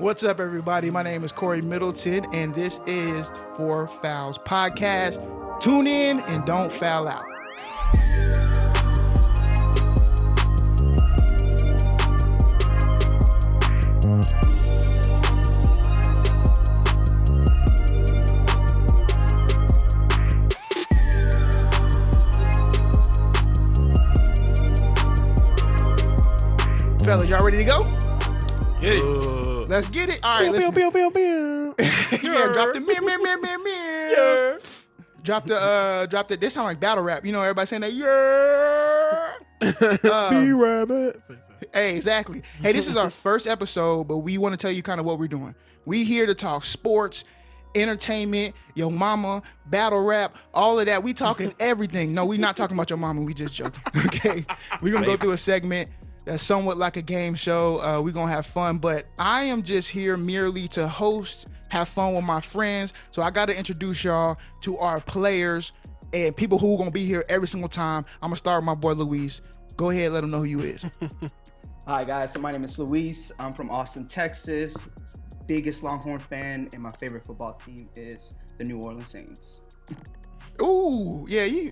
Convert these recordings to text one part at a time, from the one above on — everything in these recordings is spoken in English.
What's up, everybody? My name is Cori Middleton, and this is Four Fouls Podcast. Tune in and don't foul out. Fellas, y'all ready to go? Get it. Let's get it. All right, listen. Yeah, drop the Yeah. Drop the. This sound like battle rap. You know, everybody saying that. Yeah. B-Rabbit. Hey, exactly. Hey, this is our first episode, but we want to tell you kind of what we're doing. We here to talk sports, entertainment, your mama, battle rap, all of that. We talking everything. No, we not talking about your mama. We just joking. Okay, we're gonna go through a segment that's somewhat like a game show. We're gonna have fun, but I am just here merely to host, have fun with my friends. So I gotta introduce y'all to our players and people who are gonna be here every single time. I'm gonna start with my boy Luis. Go ahead, let them know who you is. Hi guys, so my name is Luis. I'm from Austin, Texas. Biggest Longhorn fan, and my favorite football team is the New Orleans Saints. Ooh, yeah, you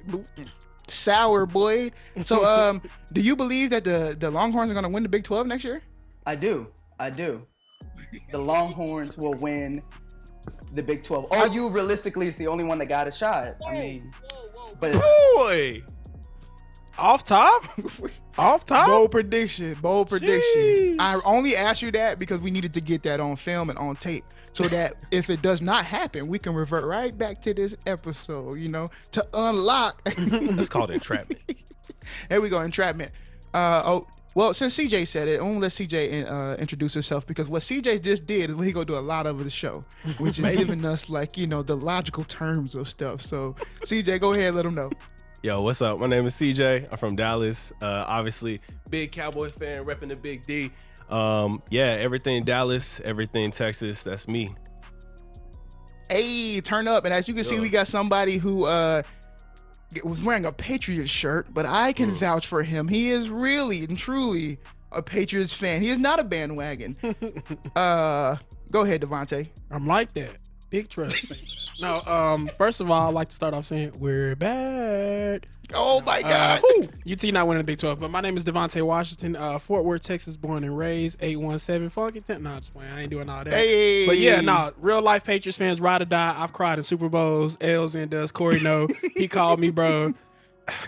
sour boy. So, do you believe that the Longhorns are gonna win the Big 12 next year? I do. The Longhorns will win the Big 12. OU realistically is the only one that got a shot. I mean, but Boy. Off top? Bold prediction. Jeez. I only asked you that because we needed to get that on film and on tape, so that if it does not happen, we can revert right back to this episode, you know, to unlock. That's called entrapment. Here we go, entrapment. Well, since CJ said it, I'm gonna let CJ introduce herself, because what CJ just did is what he gonna do a lot of the show, which is giving us, like, you know, the logical terms of stuff. So CJ, go ahead, let them know. Yo, what's up? My name is CJ. I'm from Dallas. Obviously, big Cowboy fan, repping the Big D. Yeah, everything Dallas, everything Texas. That's me. Hey, turn up. And as you can see, we got somebody who was wearing a Patriots shirt, but I can vouch for him. He is really and truly a Patriots fan. He is not a bandwagon. Go ahead, Devonte. I'm like that. Big trust. No, first of all, I'd like to start off saying we're back. Oh my God. UT not winning the Big 12, but my name is Devonte Washington, Fort Worth, Texas, born and raised, 817 Funky 10. Nah, just playing. I ain't doing all that. Hey. But yeah, real life Patriots fans, ride or die. I've cried in Super Bowls, L's and does. Corey know. He called me, bro.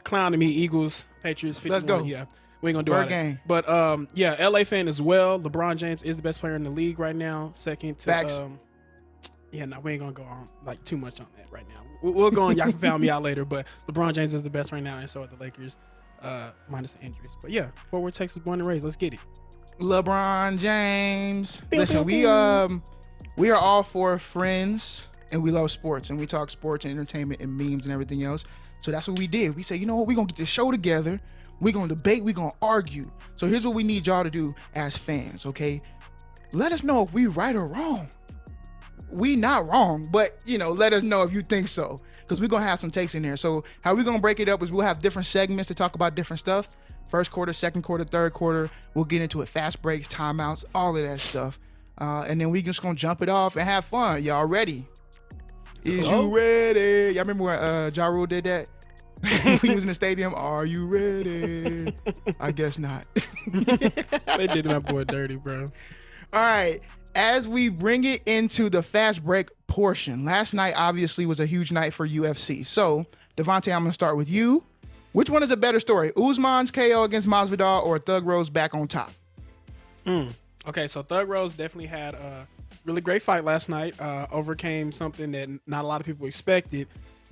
Clowning me, Eagles, Patriots, 51. Let's go. Yeah. We ain't gonna do Bird all game. that. But yeah, LA fan as well. LeBron James is the best player in the league right now. Second to Facts. Yeah, no, we ain't gonna go on like too much on that right now. We'll go on. Y'all can found me out later, but LeBron James is the best right now, and so are the Lakers, minus the injuries. But yeah, Fort Worth, Texas, born and raised. Let's get it. LeBron James. Listen, we are all four friends, and we love sports, and we talk sports and entertainment and memes and everything else. So that's what we did. We said, you know what? We're gonna get this show together. We're gonna debate. We're gonna argue. So here's what we need y'all to do as fans, okay? Let us know if we right or wrong. We not wrong, but, you know, let us know if you think so, because we're going to have some takes in there. So how we're going to break it up is we'll have different segments to talk about different stuff. First quarter, second quarter, third quarter. We'll get into it. Fast breaks, timeouts, all of that stuff. And then we just going to jump it off and have fun. Y'all ready? Is you ready? Y'all remember when Ja Rule did that? He was in the stadium. Are you ready? I guess not. They did my boy dirty, bro. All right. As we bring it into the fast break portion, last night obviously was a huge night for UFC. So, Devonte, I'm going to start with you. Which one is a better story? Usman's KO against Masvidal or Thug Rose back on top? Okay, so Thug Rose definitely had a really great fight last night. Overcame something that not a lot of people expected.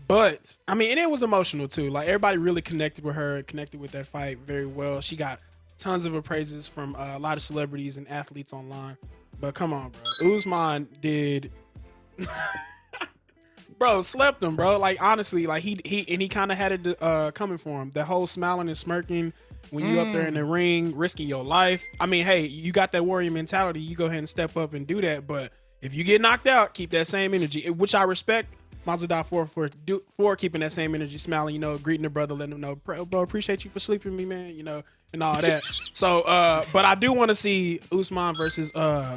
But, I mean, and it was emotional too. Like, everybody really connected with her, connected with that fight very well. She got tons of praises from a lot of celebrities and athletes online. But come on, bro. Usman did, bro, slept him, bro. Like, honestly, like he kind of had it coming for him. The whole smiling and smirking when you up there in the ring, risking your life. I mean, hey, you got that warrior mentality. You go ahead and step up and do that. But if you get knocked out, keep that same energy, which I respect Mazda for keeping that same energy, smiling, you know, greeting the brother, letting him know, bro, appreciate you for sleeping with me, man, you know, and all that. So, but I do want to see Usman versus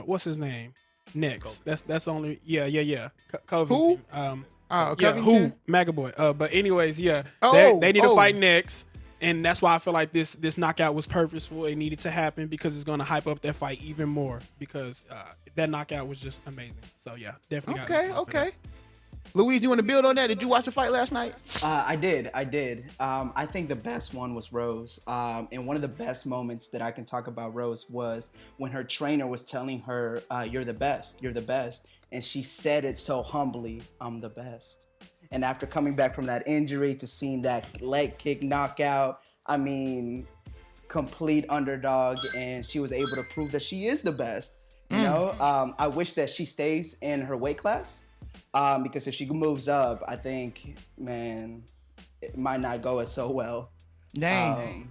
what's his name next. That's the only Covington. Who? Who? Maga Boy. But anyways, they need to fight next. And that's why I feel like this knockout was purposeful. It needed to happen because it's going to hype up that fight even more because that knockout was just amazing. So, yeah, definitely. Okay. Louise, do you want to build on that? Did you watch the fight last night? I did. I think the best one was Rose. And one of the best moments that I can talk about Rose was when her trainer was telling her, you're the best. You're the best. And she said it so humbly, I'm the best. And after coming back from that injury to seeing that leg kick knockout, I mean, complete underdog. And she was able to prove that she is the best. You know, I wish that she stays in her weight class because if she moves up, I think, man, it might not go as so well. Dang.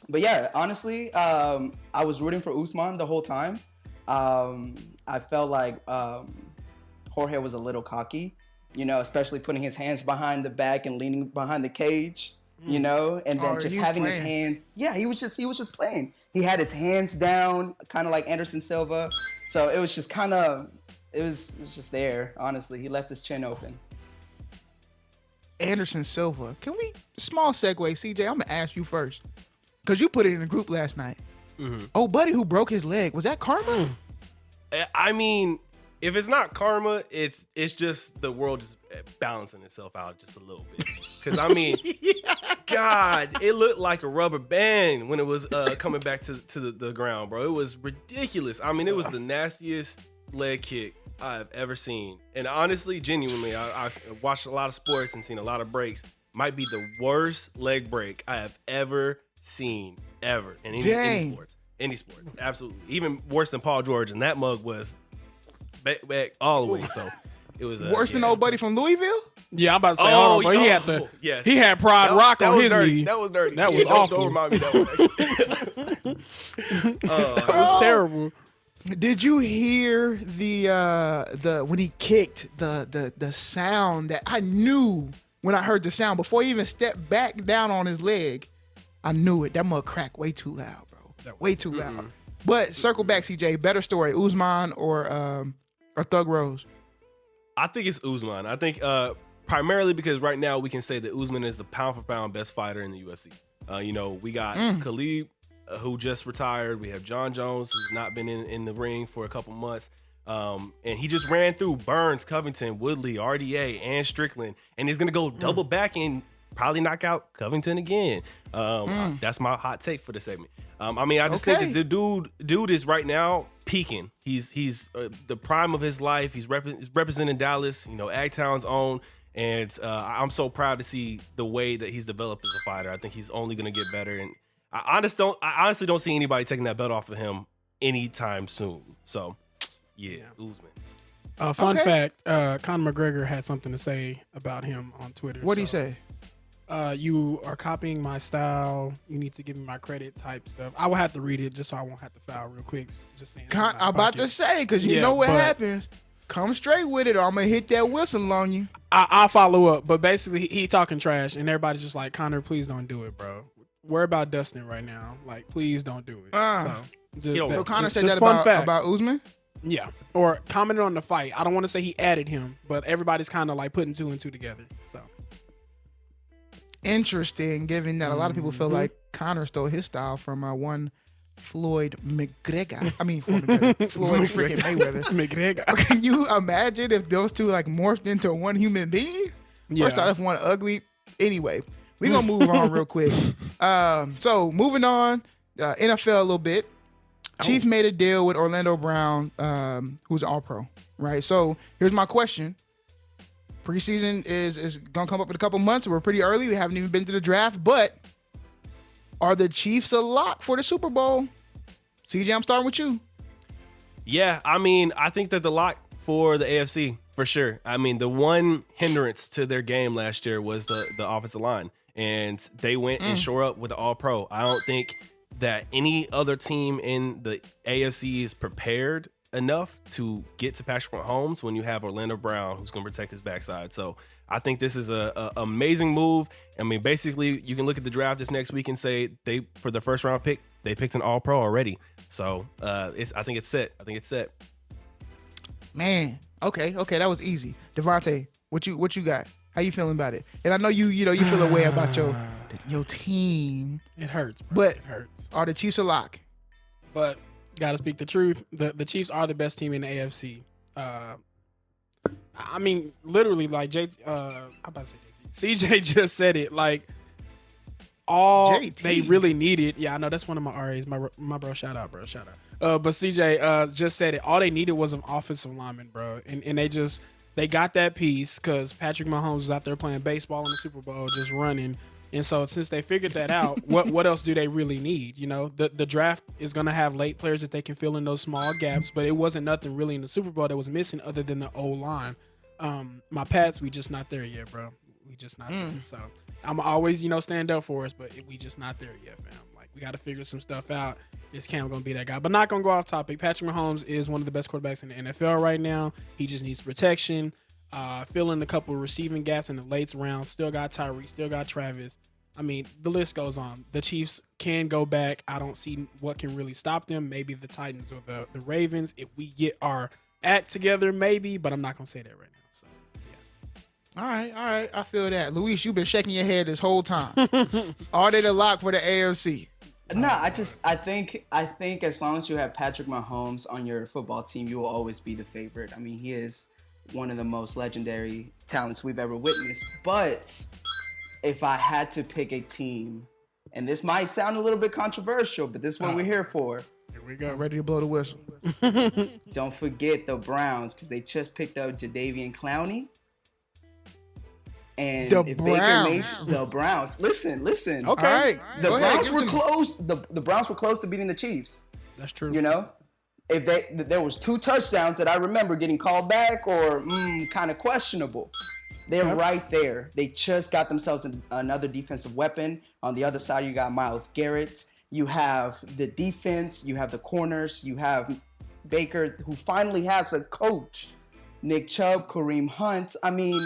But yeah, honestly, I was rooting for Usman the whole time. I felt like Jorge was a little cocky. You know, especially putting his hands behind the back and leaning behind the cage, you know, and then just having his hands. Yeah, he was just playing. He had his hands down, kind of like Anderson Silva. So it was just it was just there, honestly. He left his chin open. Anderson Silva. Can we, small segue, CJ, I'm going to ask you first. Because you put it in the group last night. Mm-hmm. Oh, buddy who broke his leg. Was that karma? I mean, if it's not karma, it's just the world just balancing itself out just a little bit. Because, I mean, God, it looked like a rubber band when it was coming back to the ground, bro. It was ridiculous. I mean, it was the nastiest leg kick I've ever seen. And honestly, genuinely, I've watched a lot of sports and seen a lot of breaks. Might be the worst leg break I have ever seen, ever, in any sports. Any sports, absolutely. Even worse than Paul George, and that mug was back all the way. So it was worse than old buddy from Louisville. Yeah, I'm about to say, hold on, but he had Pride Rock on his knee. That was dirty. That was awful. Don't remind me that one. That was terrible. Did you hear the when he kicked the sound that I knew when I heard the sound before he even stepped back down on his leg? I knew it. That mug cracked way too loud, bro. Way too loud. But circle back, CJ. Better story, Usman or Thug Rose? I think it's Usman. I think primarily because right now we can say that Usman is the pound for pound best fighter in the UFC. You know, we got Khalid, who just retired. We have John Jones, who's not been in the ring for a couple months. And he just ran through Burns, Covington, Woodley, RDA, and Strickland. And he's going to go double back and probably knock out Covington again. That's my hot take for the segment. I mean, I just think that the dude is right now peaking. He's the prime of his life. He's representing Dallas, you know, Agtown's own. And I'm so proud to see the way that he's developed as a fighter. I think he's only going to get better. And I honestly don't see anybody taking that belt off of him anytime soon. So, yeah, Usman. Fun fact, Conor McGregor had something to say about him on Twitter. What did he say? You are copying my style. You need to give me my credit type stuff. I will have to read it just so I won't have to file real quick. Just saying. I'm about to say, because you know what happens. Come straight with it or I'm going to hit that whistle on you. I'll follow up. But basically, he talking trash and everybody's just like, Conor, please don't do it, bro. Worry about Dustin right now. Like, please don't do it. So Conor said that about Usman? Yeah. Or commented on the fight. I don't want to say he added him, but everybody's kind of like putting two and two together. So. Interesting, given that a lot of people feel like Conor stole his style from one Floyd McGregor. I mean, Floyd freaking Mayweather. McGregor. Can you imagine if those two like morphed into one human being? Yeah. First off, one ugly. Anyway, we're going to move on real quick. So moving on, NFL a little bit. Chiefs made a deal with Orlando Brown, who's an All-Pro, right? So here's my question. Preseason is going to come up in a couple months. We're pretty early. We haven't even been to the draft. But are the Chiefs a lock for the Super Bowl? CJ, I'm starting with you. Yeah, I mean, I think they're the lock for the AFC, for sure. I mean, the one hindrance to their game last year was the offensive line. And they went and shore up with the All-Pro. I don't think that any other team in the AFC is prepared enough to get to Patrick Mahomes when you have Orlando Brown who's going to protect his backside. So I think this is a amazing move. I mean, basically, you can look at the draft this next week and say for the first round pick, they picked an All-Pro already. So I think it's set. Man, okay, that was easy. Devonte, what you got? How you feeling about it? And I know you feel a way about your team. It hurts, bro. But it hurts. Are the Chiefs a lock? But gotta speak the truth. The Chiefs are the best team in the AFC. I mean, literally, like I'm about to say CJ just said it. Like all JT. they really needed. Yeah, I know that's one of my RAs. My bro, shout out. But CJ just said it. All they needed was an offensive lineman, bro, and they got that piece because Patrick Mahomes was out there playing baseball in the Super Bowl, just running. And so since they figured that out, what else do they really need? You know, the draft is going to have late players that they can fill in those small gaps, but it wasn't nothing really in the Super Bowl that was missing other than the O-line. My Pats, we just not there yet, bro. We just not there. So I'm always, stand up for us, but we just not there yet, fam. Like, we got to figure some stuff out. Is Cam going to be that guy? But not going to go off topic. Patrick Mahomes is one of the best quarterbacks in the NFL right now. He just needs protection. Filling a couple of receiving gaps in the late rounds. Still got Tyree. Still got Travis. I mean, the list goes on. The Chiefs can go back. I don't see what can really stop them. Maybe the Titans or the Ravens. If we get our act together, maybe. But I'm not going to say that right now. So, yeah. All right. I feel that. Luis, you've been shaking your head this whole time. Are they the lock for the AFC? No, I think as long as you have Patrick Mahomes on your football team, you will always be the favorite. I mean, he is one of the most legendary talents we've ever witnessed. But if I had to pick a team, and this might sound a little bit controversial, but this is what we're here for. Here we go. Ready to blow the whistle. Don't forget the Browns, because they just picked up Jadeveon Clowney. And The Browns. Listen. Okay. All right. The Browns were close. The Browns were close to beating the Chiefs. That's true. If there was 2 touchdowns that I remember getting called back or kind of questionable. They're right there. They just got themselves another defensive weapon. On the other side, you got Myles Garrett. You have the defense. You have the corners. You have Baker, who finally has a coach. Nick Chubb, Kareem Hunt. I mean,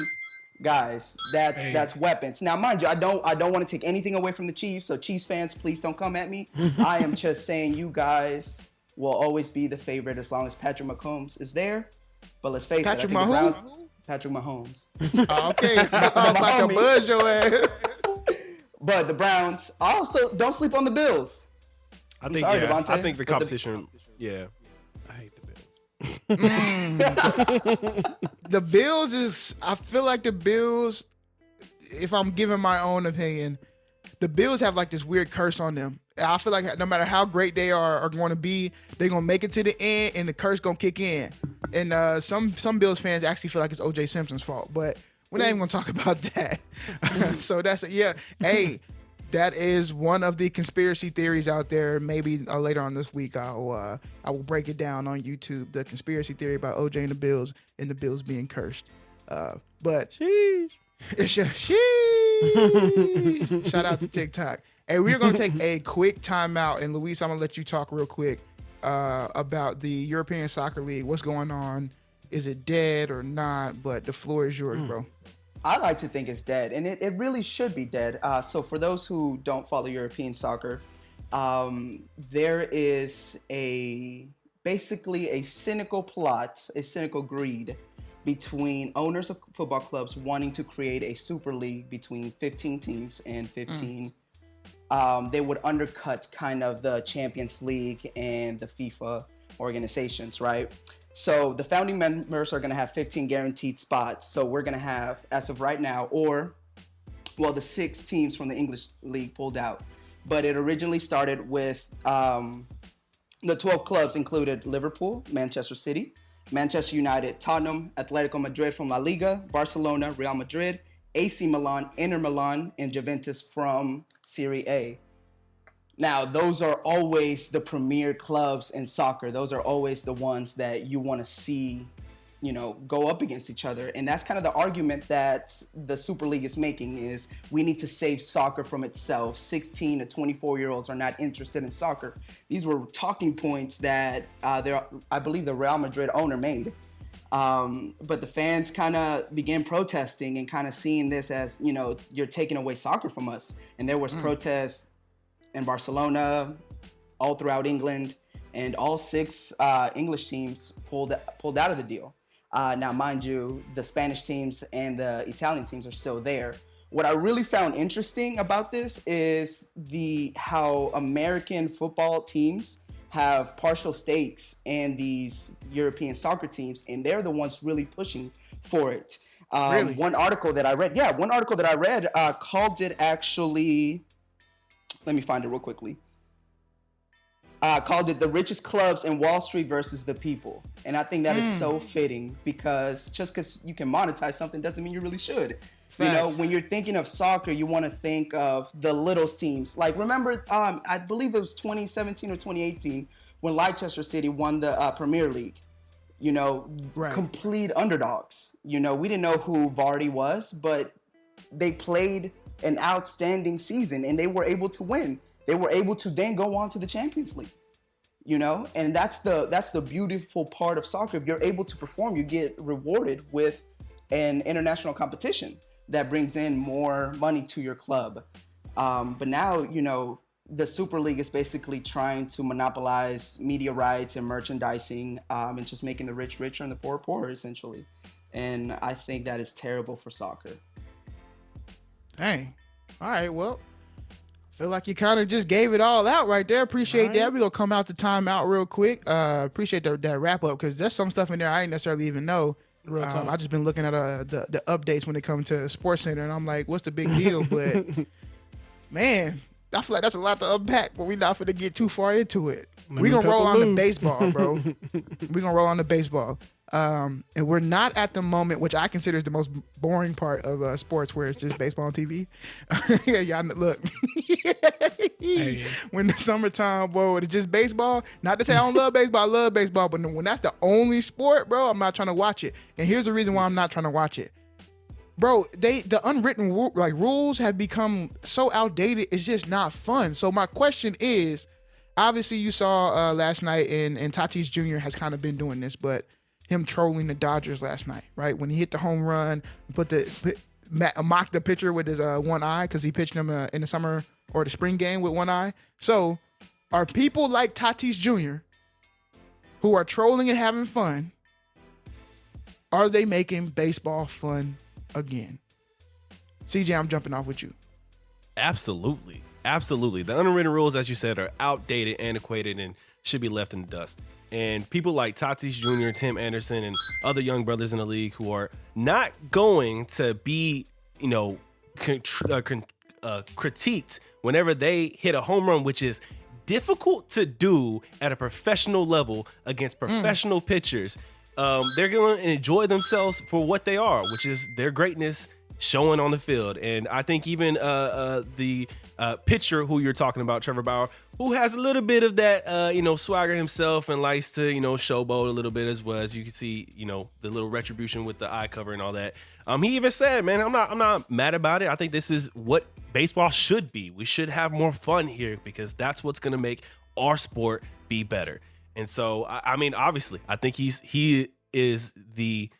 guys, that's weapons. Now, mind you, I don't want to take anything away from the Chiefs. So, Chiefs fans, please don't come at me. I am just saying you guys will always be the favorite as long as Patrick Mahomes is there. But let's face Patrick it, Patrick Mahomes. Okay. I was like a buzz your ass. But the Browns also don't sleep on the Bills. Devonte. I think the competition. I hate the Bills. The Bills is. I feel like the Bills. If I'm giving my own opinion, the Bills have like this weird curse on them. I feel like no matter how great they are going to be, they're going to make it to the end and the curse going to kick in. And some Bills fans actually feel like it's O.J. Simpson's fault, but we're not even going to talk about that. So that's it. Yeah. Hey, that is one of the conspiracy theories out there. Maybe later on this week, I will break it down on YouTube, the conspiracy theory about O.J. and the Bills being cursed. But Sheesh. it's just shout out to TikTok. Hey, we're going to take a quick timeout. And, Luis, I'm going to let you talk real quick about the European Soccer League. What's going on? Is it dead or not? But the floor is yours, bro. I like to think it's dead, and it really should be dead. So for those who don't follow European soccer, there is basically a cynical plot, a cynical greed between owners of football clubs wanting to create a super league between 15 teams and 15 they would undercut kind of the Champions League and the FIFA organizations, right? So the founding members are going to have 15 guaranteed spots. So we're going to have, as of right now, the 6 teams from the English League pulled out. But it originally started with the 12 clubs included Liverpool, Manchester City, Manchester United, Tottenham, Atletico Madrid from La Liga, Barcelona, Real Madrid, AC Milan, Inter Milan, and Juventus from Serie A. Now, those are always the premier clubs in soccer. Those are always the ones that you want to see go up against each other. And that's kind of the argument that the Super League is making, is we need to save soccer from itself. 16 to 24-year-olds are not interested in soccer. These were talking points that I believe the Real Madrid owner made. But the fans kind of began protesting and kind of seeing this as, you're taking away soccer from us. And there was protests in Barcelona, all throughout England, and all 6 English teams pulled out of the deal. Now, mind you, the Spanish teams and the Italian teams are still there. What I really found interesting about this is how American football teams have partial stakes in these European soccer teams, and they're the ones really pushing for it. Really? One article that I read called it, actually, let me find it real quickly. Called it "The Richest Clubs in Wall Street versus the People." And I think that is so fitting, because just because you can monetize something doesn't mean you really should. Facts. When you're thinking of soccer, you want to think of the little teams. Like, remember, I believe it was 2017 or 2018 when Leicester City won the Premier League. Right. Complete underdogs. We didn't know who Vardy was, but they played an outstanding season and they were able to win. They were able to then go on to the Champions League, and that's the beautiful part of soccer. If you're able to perform, you get rewarded with an international competition that brings in more money to your club. But now, the Super League is basically trying to monopolize media rights and merchandising, and just making the rich richer and the poor poorer, essentially. And I think that is terrible for soccer. Dang. All right, well, feel like you kind of just gave it all out right there. Appreciate that. We're going to come out the timeout real quick. Appreciate that wrap up, because there's some stuff in there I ain't necessarily even know. I just been looking at the updates when it comes to Sports Center, and I'm like, what's the big deal? But, man, I feel like that's a lot to unpack, but we're not going to get too far into it. We're going to roll on the baseball, bro. We're going to roll on the baseball. And we're not at the moment, which I consider is the most boring part of sports, where it's just baseball on TV. Yeah, y'all look. Hey. When the summertime, bro, it's just baseball. Not to say I don't love baseball, I love baseball, but when that's the only sport, bro, I'm not trying to watch it. And here's the reason why I'm not trying to watch it. Bro, the unwritten rules have become so outdated. It's just not fun. So my question is, obviously you saw last night, and Tatis Jr. has kind of been doing this, but him trolling the Dodgers last night, right? When he hit the home run, mocked the pitcher with his one eye, because he pitched him in the summer or the spring game with one eye. So are people like Tatis Jr. who are trolling and having fun, are they making baseball fun again? CJ, I'm jumping off with you. Absolutely. The unwritten rules, as you said, are outdated, antiquated, and should be left in the dust. And people like Tatis Jr., Tim Anderson, and other young brothers in the league who are not going to be, critiqued whenever they hit a home run, which is difficult to do at a professional level against professional pitchers. They're going to enjoy themselves for what they are, which is their greatness showing on the field. And I think even the pitcher who you're talking about, Trevor Bauer, who has a little bit of that, swagger himself and likes to, showboat a little bit as well. As you can see, the little retribution with the eye cover and all that. He even said, man, I'm not mad about it. I think this is what baseball should be. We should have more fun here, because that's what's going to make our sport be better. And so, I mean, obviously, I think he is the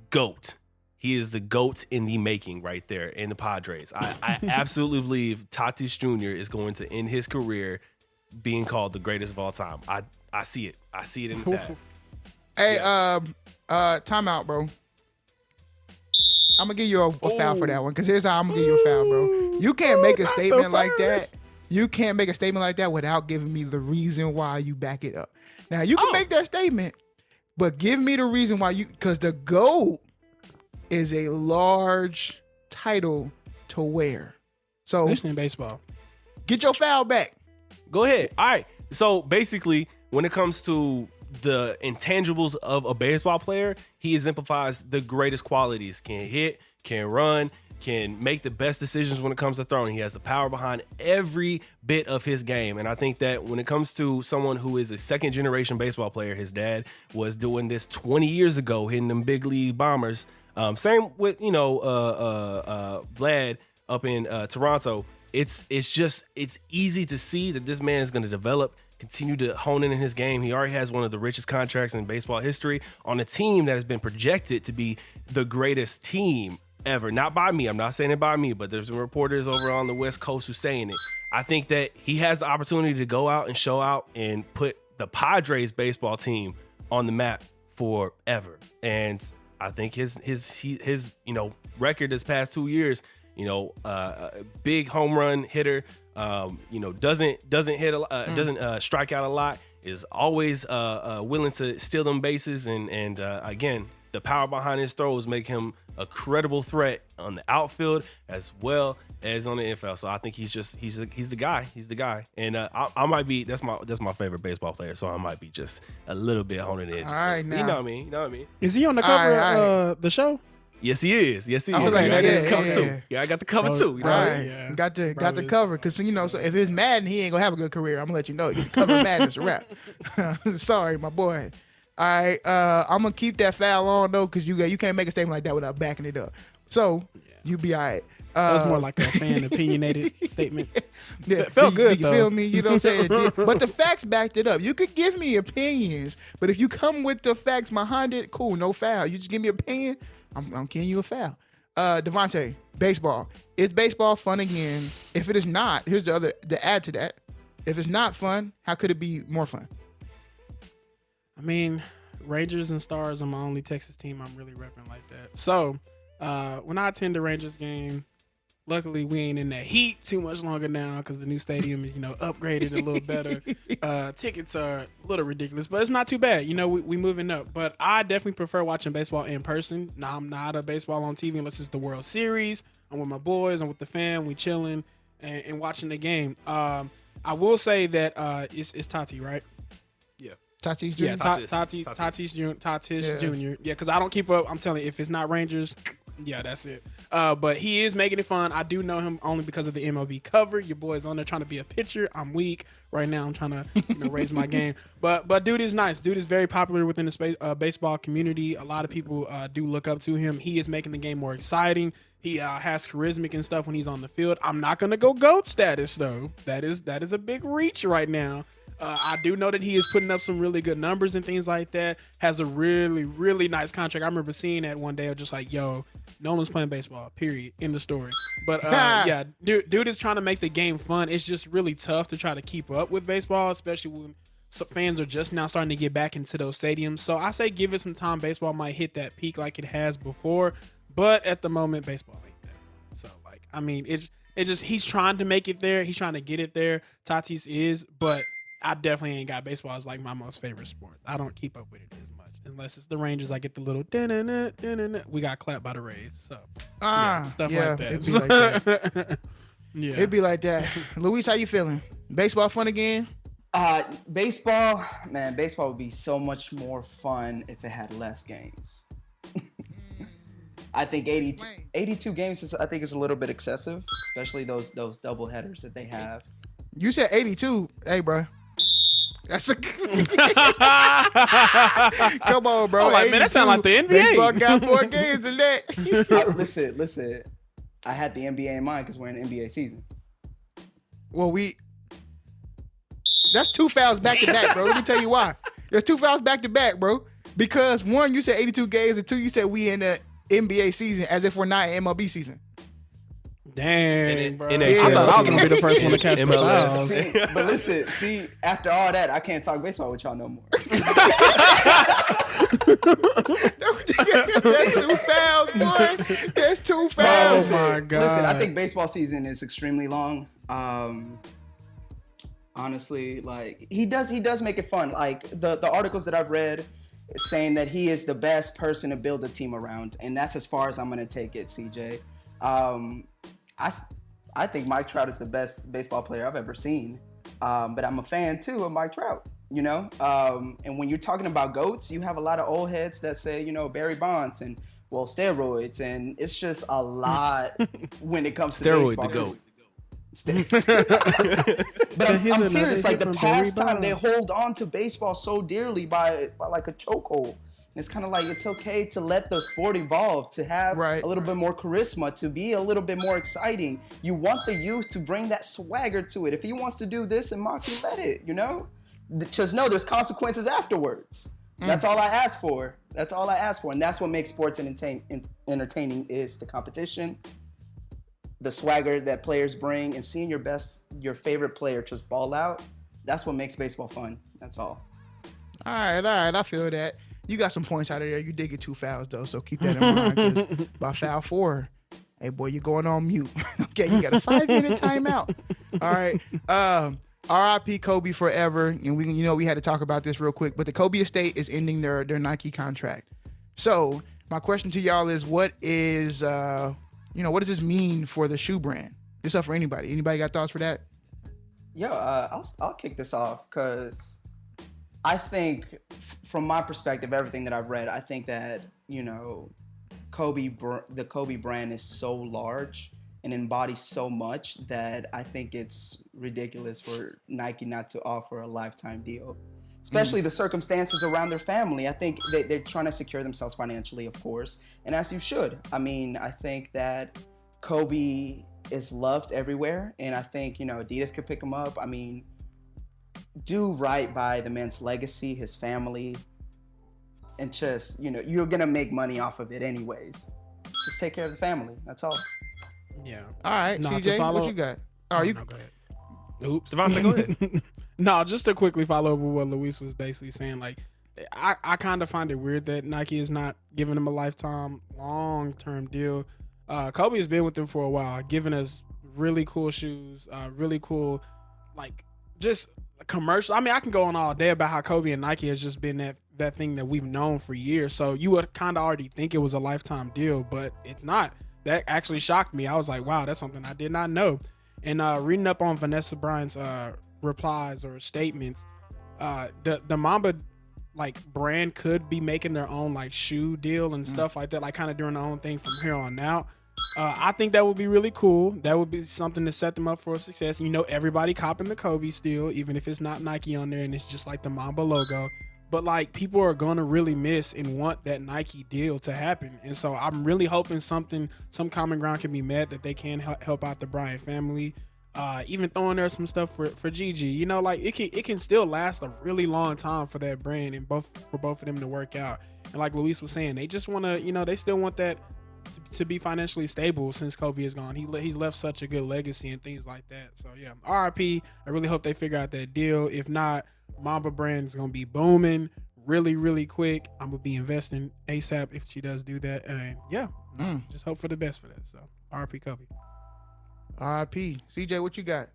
GOAT. He is the GOAT in the making right there in the Padres. I absolutely believe Tatis Jr. is going to end his career being called the greatest of all time. I see it. I see it in the past. Hey, time out, bro. I'm going to give you a foul for that one, because here's how I'm going to give you a foul, bro. You can't make a statement like that. You can't make a statement like that without giving me the reason why you back it up. Now, you can make that statement, but give me the reason why because the GOAT is a large title to wear. So, especially in baseball. Get your foul back. Go ahead. All right. So basically, when it comes to the intangibles of a baseball player, he exemplifies the greatest qualities. Can hit, can run, can make the best decisions when it comes to throwing. He has the power behind every bit of his game. And I think that when it comes to someone who is a second generation baseball player, his dad was doing this 20 years ago, hitting them big league bombers. Same with, Vlad up in Toronto. It's easy to see that this man is going to develop, continue to hone in his game. He already has one of the richest contracts in baseball history on a team that has been projected to be the greatest team ever. Not by me. I'm not saying it by me, but there's been reporters over on the West Coast who saying it. I think that he has the opportunity to go out and show out and put the Padres baseball team on the map forever. And I think his record this past 2 years, big home run hitter, doesn't strike out a lot, is always willing to steal them bases, and again, the power behind his throws make him a credible threat on the outfield as well as on the infield. So I think he's the guy. He's the guy, and I might be that's my favorite baseball player. So I might be just a little bit on the edge. All right, now. You know what I mean? Is he on the cover of the show? Yes, he is. Yes, he is. Like, I got yeah, the cover yeah. too. Yeah, I got the cover too. Right. Yeah. Got the cover. Because, so if it's Madden, he ain't going to have a good career. I'm going to let you know. You can cover Madden, it's a wrap. Sorry, my boy. All right. I'm going to keep that foul on, though, because you can't make a statement like that without backing it up. So, you be all right. That was more like a fan opinionated statement. Yeah, It felt good, you though. feel me? You know what I'm saying? But the facts backed it up. You could give me opinions, but if you come with the facts behind it, cool, no foul. You just give me an opinion, I'm giving you a foul. Devonte, baseball. Is baseball fun again? If it is not, here's the add to that. If it's not fun, how could it be more fun? I mean, Rangers and Stars are my only Texas team I'm really repping like that. So, when I attend the Rangers game, luckily we ain't in that heat too much longer now because the new stadium is, upgraded a little better. Tickets are a little ridiculous, but it's not too bad. We moving up. But I definitely prefer watching baseball in person. Now, I'm not a baseball on TV unless it's the World Series. I'm with my boys. I'm with the fam. We chilling and watching the game. I will say that it's Tati, right? Yeah. Tatis Jr.? Yeah, Tatis. Tatis Yeah. Jr. Yeah, because I don't keep up. I'm telling you, if it's not Rangers, yeah, that's it. But he is making it fun. I do know him only because of the MLB cover. Your boy's on there trying to be a pitcher. I'm weak right now. I'm trying to raise my game. But dude is nice. Dude is very popular within the baseball community. A lot of people do look up to him. He is making the game more exciting. He has charismatic and stuff when he's on the field. I'm not gonna go GOAT status though. That is a big reach right now. I do know that he is putting up some really good numbers and things like that. Has a really, really nice contract. I remember seeing that one day. I was just like, yo, Nolan's playing baseball, period. End of story. But yeah, dude is trying to make the game fun. It's just really tough to try to keep up with baseball, especially when fans are just now starting to get back into those stadiums. So I say give it some time. Baseball might hit that peak like it has before. But at the moment, baseball ain't that fun. So, it's just he's trying to make it there. He's trying to get it there. Tatis is, but I definitely ain't got baseball as like my most favorite sport. I don't keep up with it as much. Unless it's the Rangers, I get the little da-na-na, da-na-na. We got clapped by the Rays. So, stuff like that. It'd be like that. Yeah. It'd be like that. Luis, how you feeling? Baseball fun again? Baseball would be so much more fun if it had less games. I think 82 games is a little bit excessive, especially those double headers that they have. You said 82. Hey, bro. That's a come on, bro. I'm like, man, that sound like the NBA. Baseball got more games than that. Listen. I had the NBA in mind because we're in the NBA season. Well, that's two fouls back to back, bro. Let me tell you why. There's two fouls back to back, bro. Because one, you said 82 games, and two, you said we in the NBA season as if we're not in MLB season. Dang, bro. NHL. I thought I was going to be the first one to catch the MLS. fouls. But listen, after all that, I can't talk baseball with y'all no more. That's two fouls, boy. That's two fouls. Oh, my God. Listen, I think baseball season is extremely long. Honestly, like he does make it fun. Like the articles that I've read saying that he is the best person to build a team around, and that's as far as I'm gonna take it, CJ. I think Mike Trout is the best baseball player I've ever seen, but I'm a fan too of Mike Trout. And when you're talking about GOATs, you have a lot of old heads that say, Barry Bonds and well, steroids, and it's just a lot when it comes to Steroid baseball. the GOAT. But I'm serious. Like the pastime, they hold on to baseball so dearly by like a chokehold. And it's kind of like it's okay to let the sport evolve, to have a little bit more charisma, to be a little bit more exciting. You want the youth to bring that swagger to it. If he wants to do this and mock you, let it. Just know there's consequences afterwards. That's all I ask for. That's all I ask for, and that's what makes sports entertaining is the competition, the swagger that players bring, and seeing your favorite player just ball out. That's what makes baseball fun. That's all. All right. I feel that. You got some points out of there. You did get 2 fouls though, so keep that in mind. 'Cause by foul 4, hey boy, you're going on mute. Okay, you got a 5-minute timeout. All right. R.I.P. Kobe forever, and we had to talk about this real quick. But the Kobe estate is ending their Nike contract. So my question to y'all is, what does this mean for the shoe brand? This up for anybody. Anybody got thoughts for that? I'll kick this off because I think, from my perspective, everything that I've read, I think that the Kobe brand is so large and embodies so much that I think it's ridiculous for Nike not to offer a lifetime deal, especially the circumstances around their family. I think they're trying to secure themselves financially, of course, and as you should. I mean, I think that Kobe is loved everywhere, and I think, Adidas could pick him up. I mean, do right by the man's legacy, his family, and just, you're going to make money off of it anyways. Just take care of the family. That's all. Yeah. All right, CJ, what you got? Go ahead. Oops. Devonte, go ahead. No, just to quickly follow up with what Luis was basically saying, like, I kind of find it weird that Nike is not giving him a lifetime, long-term deal. Kobe has been with them for a while, giving us really cool shoes, really cool, like, just commercial. I mean, I can go on all day about how Kobe and Nike has just been that thing that we've known for years. So you would kind of already think it was a lifetime deal, but it's not. That actually shocked me. I was like, wow, that's something I did not know. And reading up on Vanessa Bryant's replies or statements, the Mamba brand could be making their own shoe deal and stuff like that, kind of doing their own thing from here on out. I think that would be really cool. That would be something to set them up for success. Everybody copping the Kobe still, even if it's not Nike on there and it's just the Mamba logo. But people are going to really miss and want that Nike deal to happen. And so I'm really hoping some common ground can be met, that they can help out the Bryant family. Even throwing there some stuff for Gigi, it can still last a really long time for that brand and for both of them to work out. And like Luis was saying, they just want to, they still want that to be financially stable since Kobe is gone. He's left such a good legacy and things like that. So yeah, RIP. I really hope they figure out that deal. If not, Mamba brand is gonna be booming really, really quick. I'm gonna be investing ASAP if she does do that. And yeah, just hope for the best for that. So RIP Kobe. RIP. CJ, what you got?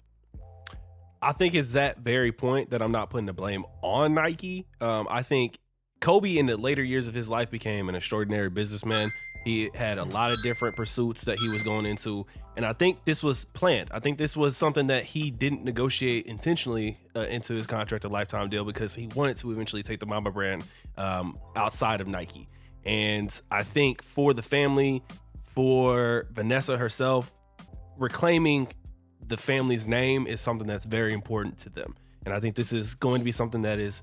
I think it's that very point that I'm not putting the blame on Nike. I think Kobe in the later years of his life became an extraordinary businessman. He had a lot of different pursuits that he was going into. And I think this was planned. I think this was something that he didn't negotiate intentionally into his contract, a lifetime deal, because he wanted to eventually take the Mamba brand outside of Nike. And I think for the family, for Vanessa herself, reclaiming the family's name is something that's very important to them. And I think this is going to be something that is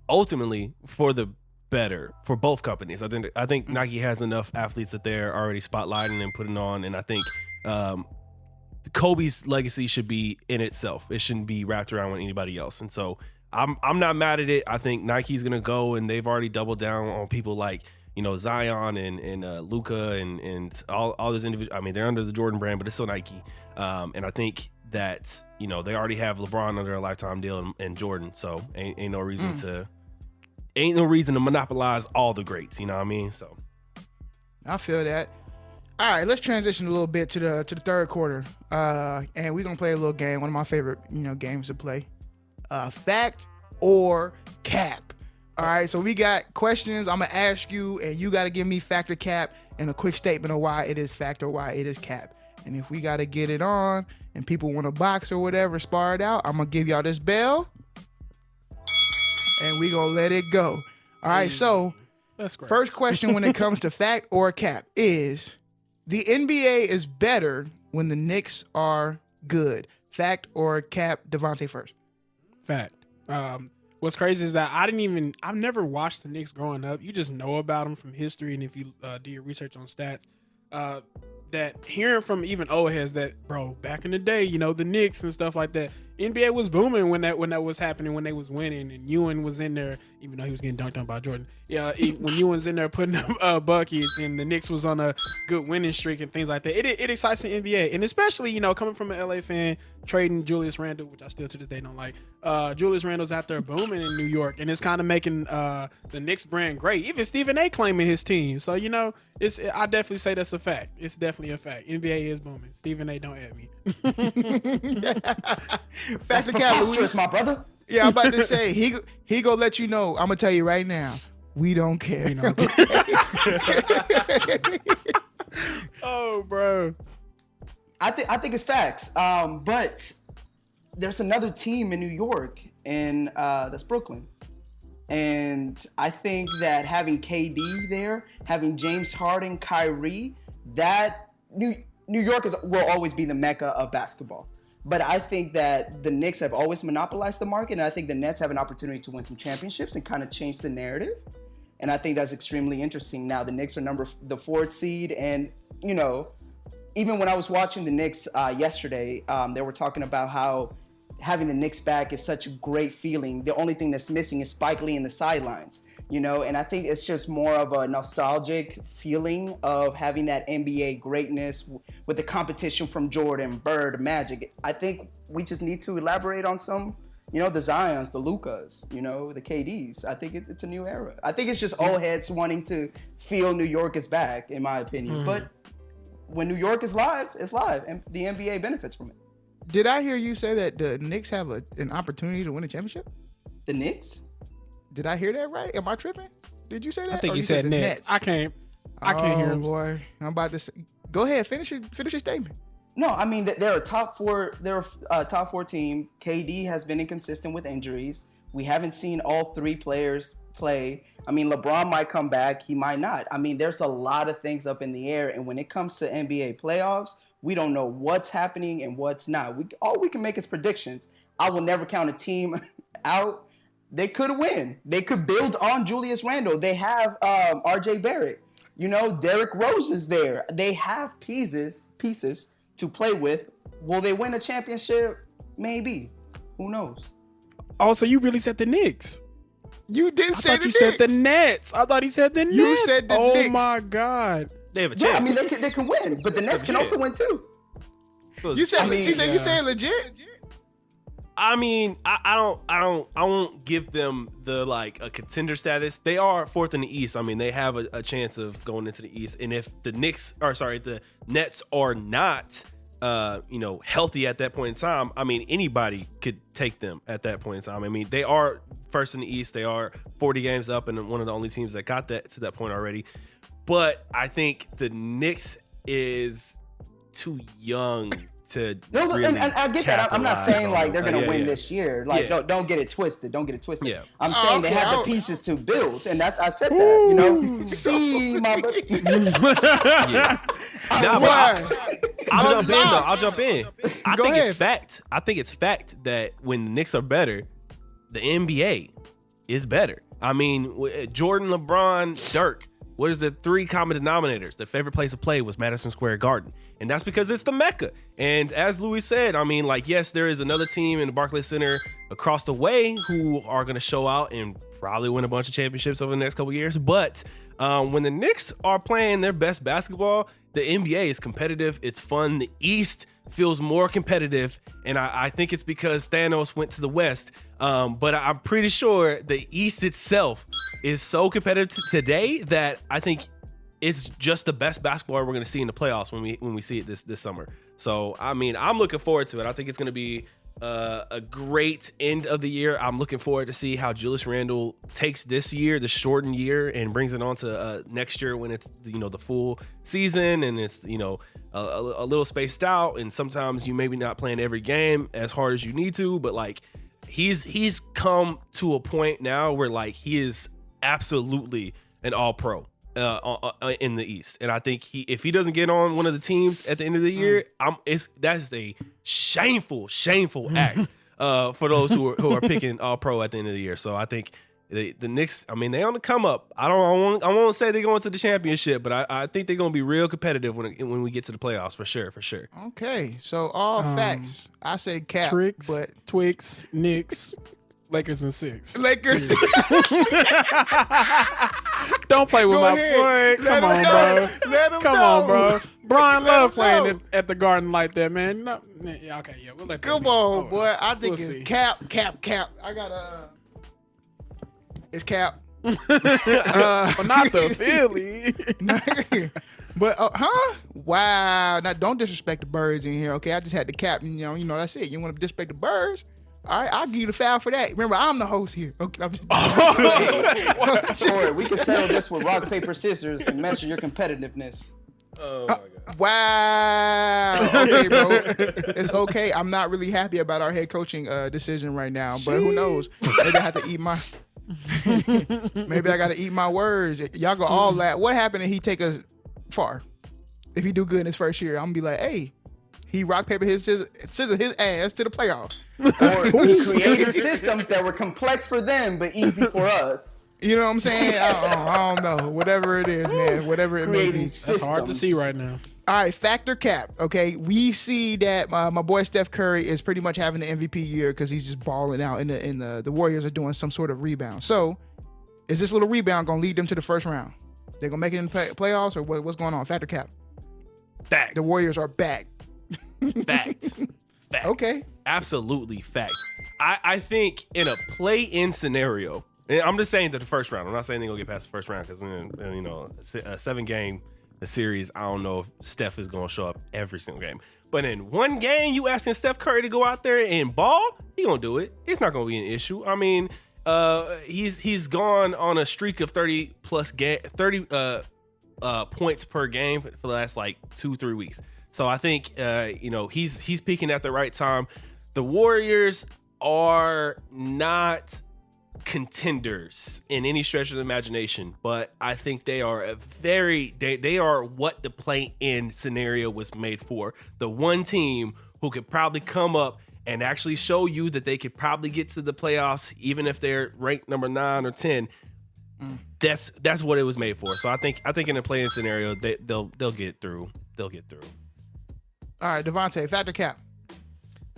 ultimately for the better for both companies. I think Nike has enough athletes that they're already spotlighting and putting on, and I think Kobe's legacy should be in itself. It shouldn't be wrapped around with anybody else. And so I'm not mad at it. I think Nike's gonna go, and they've already doubled down on people like Zion and Luka and all those individuals. I mean, they're under the Jordan brand, but it's still Nike. And I think that they already have LeBron under a lifetime deal and Jordan, so ain't no reason to monopolize all the greats. You know what I mean? So I feel that. All right, let's transition a little bit to the third quarter, and we're gonna play a little game. One of my favorite games to play, fact or cap. All right, so we got questions. I'm gonna ask you, and you gotta give me fact or cap and a quick statement of why it is fact or why it is cap. And if we gotta get it on, and people want to box or whatever, spar it out, I'm gonna give y'all this bell, and we gonna let it go. All right, so That's great. First question when it comes to fact or cap is the NBA is better when the Knicks are good. Fact or cap? Devonte first. Fact. What's crazy is that I've never watched the Knicks growing up. You just know about them from history, and if you do your research on stats, that hearing from even old heads that, bro, back in the day, you know, the Knicks and stuff like that, NBA was booming when that was happening, when they was winning, and Ewan was in there, even though he was getting dunked on by Jordan. Yeah, when Ewan's in there putting up buckets, and the Knicks was on a good winning streak and things like that, it excites the NBA, and especially, you know, coming from an LA fan, trading Julius Randle, which I still to this day don't like. Julius Randle's out there booming in New York, and it's kind of making the Knicks brand great. Even Stephen A. claiming his team, so you know, I definitely say that's a fact. It's definitely a fact. NBA is booming. Stephen A. don't at me. That's preposterous, my brother. Yeah, I'm about to say he gonna let you know. I'm gonna tell you right now. We don't care. Oh, bro. I think it's facts. But there's another team in New York, and that's Brooklyn. And I think that having KD there, having James Harden, Kyrie, that New York will always be the mecca of basketball. But I think that the Knicks have always monopolized the market, and I think the Nets have an opportunity to win some championships and kind of change the narrative. And I think that's extremely interesting. Now the Knicks are the 4th seed, and you know, even when I was watching the Knicks yesterday, they were talking about how having the Knicks back is such a great feeling. The only thing that's missing is Spike Lee in the sidelines, you know, and I think it's just more of a nostalgic feeling of having that NBA greatness with the competition from Jordan, Bird, Magic. I think we just need to elaborate on some, you know, the Zions, the Lukas, you know, the KDs. I think it's a new era. I think it's just old heads wanting to feel New York is back, in my opinion. But when New York is live, it's live, and the NBA benefits from it. Did I hear you say that the Knicks have an opportunity to win a championship? The Knicks? Did I hear that right? Am I tripping? Did you say that? I think or he you said the Nets. I can't hear him. Boy, I'm about to say. Go ahead, finish your statement. No, I mean they're a top four. They're a top 4 team. KD has been inconsistent with injuries. We haven't seen all 3 players play. I mean, LeBron might come back. He might not. I mean, there's a lot of things up in the air. And when it comes to NBA playoffs, we don't know what's happening and what's not. All we can make is predictions. I will never count a team out. They could win. They could build on Julius Randle. They have RJ Barrett. You know, Derrick Rose is there. They have pieces to play with. Will they win a championship? Maybe. Who knows? Oh, so you really said the Knicks? You did say the Knicks. You said the Nets. I thought he said the Nets. You said the Knicks. Oh my God. They have a chance. Yeah, I mean they can win, but the Nets can also win too. You said you said legit. I mean, I won't give them the a contender status. They are 4th in the East. I mean, they have a chance of going into the East. And if the Nets are not healthy at that point in time, I mean, anybody could take them at that point in time. I mean, they are 1st in the East. They are 40 games up and one of the only teams that got that to that point already. But I think the Knicks is too young to really and I get that. I'm not saying they're going to win this year. Don't get it twisted. Yeah. I'm saying they have the pieces to build, and I said that. You know, see my. I'll jump in. I think it's fact. I think it's fact that when the Knicks are better, the NBA is better. I mean, Jordan, LeBron, Dirk. What is the 3 common denominators? Their favorite place to play was Madison Square Garden. And that's because it's the Mecca. And as Louis said, I mean, yes, there is another team in the Barclays Center across the way who are going to show out and probably win a bunch of championships over the next couple of years. But when the Knicks are playing their best basketball, the NBA is competitive. It's fun. The East feels more competitive. And I think it's because Thanos went to the West. But I'm pretty sure the East itself is so competitive today that I think it's just the best basketball we're going to see in the playoffs when we see it this summer. So, I mean, I'm looking forward to it. I think it's going to be a great end of the year. I'm looking forward to see how Julius Randle takes this year, the shortened year, and brings it on to next year when it's the full season and it's a little spaced out. And sometimes you maybe not playing every game as hard as you need to, but he's come to a point now where he is absolutely an All-Pro in the East, and I think if he doesn't get on one of the teams at the end of the year, that's a shameful act for those who are picking All-Pro at the end of the year. So I think the Knicks, I mean, they on the come up. I won't say they're going to the championship, but I think they're going to be real competitive when we get to the playoffs for sure. Okay, so all facts. I say Cap, Tricks, but Twix, Knicks, Lakers in 6. Lakers. Don't play with Go my ahead. boy. Let Come him on, know. bro. Let him Come know. on, bro. Brian Let love him playing know. at the Garden like that, man. No, yeah, okay, yeah, we'll let that Come be. on, Oh, boy. I think we'll it's see. Cap. I got it's Cap. But not the Philly. But wow! Now don't disrespect the birds in here, okay? I just had the cap, you know that's it. You want to disrespect the birds? All right, I'll give you the foul for that. Remember, I'm the host here. Okay, I'm just Corey, we can settle this with rock, paper, scissors and measure your competitiveness. Oh my God. Wow. Okay, bro. It's okay. I'm not really happy about our head coaching decision right now, but who knows? Maybe I have to eat my. Maybe I got to eat my words. Y'all go all that. What happened if he take us far? If he do good in his first year, I'm gonna be like, hey, he rock paper his scissor his ass to the playoffs. Or he created systems that were complex for them but easy for us. You know what I'm saying? I don't know. Whatever it is, man. Whatever it may Creating be. systems. That's hard to see right now. All right, factor Cap. Okay, we see that my boy Steph Curry is pretty much having the MVP year because he's just balling out, and the Warriors are doing some sort of rebound. So, is this little rebound gonna lead them to the first round? They're gonna make it in the playoffs, or what's going on? Factor Cap. Fact. The Warriors are back. Fact. Okay. Absolutely fact. I think in a play-in scenario, and I'm just saying that the first round. I'm not saying they're gonna get past the first round because a 7-game series. I don't know if Steph is gonna show up every single game. But in one game, you asking Steph Curry to go out there and ball, he gonna do it. It's not gonna be an issue. I mean, he's gone on a streak of 30 points per game for the last like 2-3 weeks. So I think he's peaking at the right time. The Warriors are not contenders in any stretch of the imagination, but I think they are they are what the play-in scenario was made for. The one team who could probably come up and actually show you that they could probably get to the playoffs, even if they're ranked number 9 or 10. That's what it was made for. So I think in a play-in scenario, they'll get through. They'll get through. All right, Devonte, factor Cap.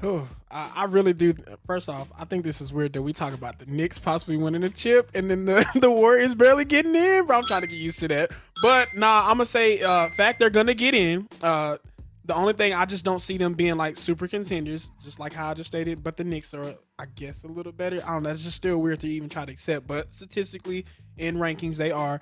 Oh, I really do. First off, I think this is weird that we talk about the Knicks possibly winning a chip and then the Warriors barely getting in, bro. I'm trying to get used to that. But nah, I'm going to say fact they're going to get in. The only thing, I just don't see them being like super contenders, just like how I just stated. But the Knicks are, I guess, a little better. I don't know. It's just still weird to even try to accept. But statistically, in rankings, they are.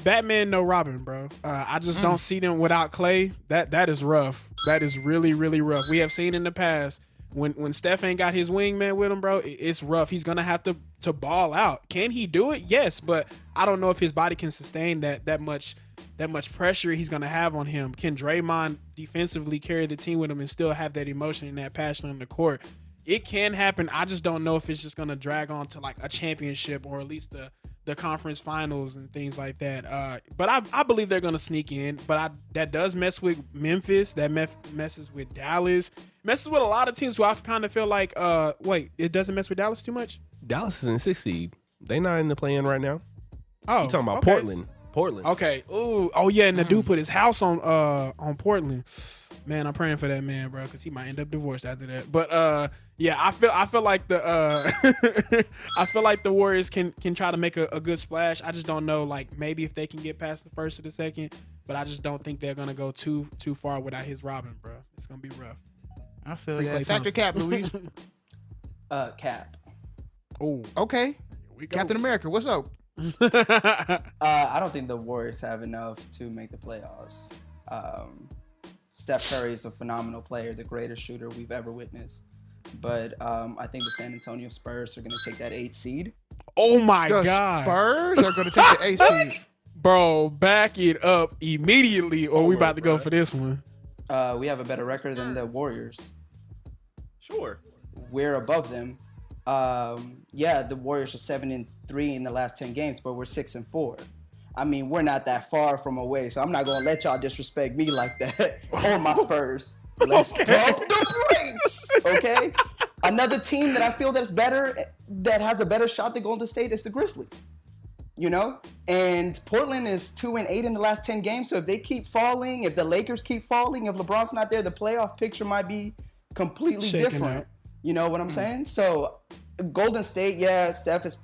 Batman, no Robin, bro. I just don't see them without Clay. That is rough. That is really, really rough. We have seen in the past when Steph ain't got his wingman with him, bro. It's rough. He's gonna have to ball out. Can he do it? Yes, but I don't know if his body can sustain that much pressure he's gonna have on him. Can Draymond defensively carry the team with him and still have that emotion and that passion on the court? It can happen. I just don't know if it's just gonna drag on to like a championship or at least the conference finals and things like that. But I believe they're gonna sneak in. But that does mess with Memphis. That messes with Dallas. Messes with a lot of teams who I kind of feel like. Wait, it doesn't mess with Dallas too much. Dallas is in 6th seed. They not in the play-in right now. Oh, You talking about okay. Portland. Okay. Ooh. Oh yeah, and the dude put his house on Portland. Man, I'm praying for that man, bro, because he might end up divorced after that. But yeah, I feel like the I feel like the Warriors can try to make a good splash. I just don't know, like maybe if they can get past the first or the second, but I just don't think they're gonna go too far without his Robin, bro. It's gonna be rough. I feel Free that. Klay Factor Thompson. Cap, Louise. Cap. Oh, Okay. here we go. Captain America, what's up? I don't think the Warriors have enough to make the playoffs. Steph Curry is a phenomenal player, the greatest shooter we've ever witnessed. But I think the San Antonio Spurs are going to take that 8th seed. Oh my The god, Spurs are going to take the 8th seed. bro, back it up immediately, or we about to go for this one. We have a better record than the Warriors. Sure. We're above them. the Warriors are 7-3 in the last 10 games, but we're 6-4. I mean, we're not that far from away, so I'm not gonna let y'all disrespect me like that or my Spurs. Let's pump the brakes, okay? Another team that I feel that's better, that has a better shot than Golden State is the Grizzlies. You know, and Portland is 2-8 in the last 10 games. So if they keep falling, if the Lakers keep falling, if LeBron's not there, the playoff picture might be completely different. Out. You know what I'm saying? So Golden State, Steph is,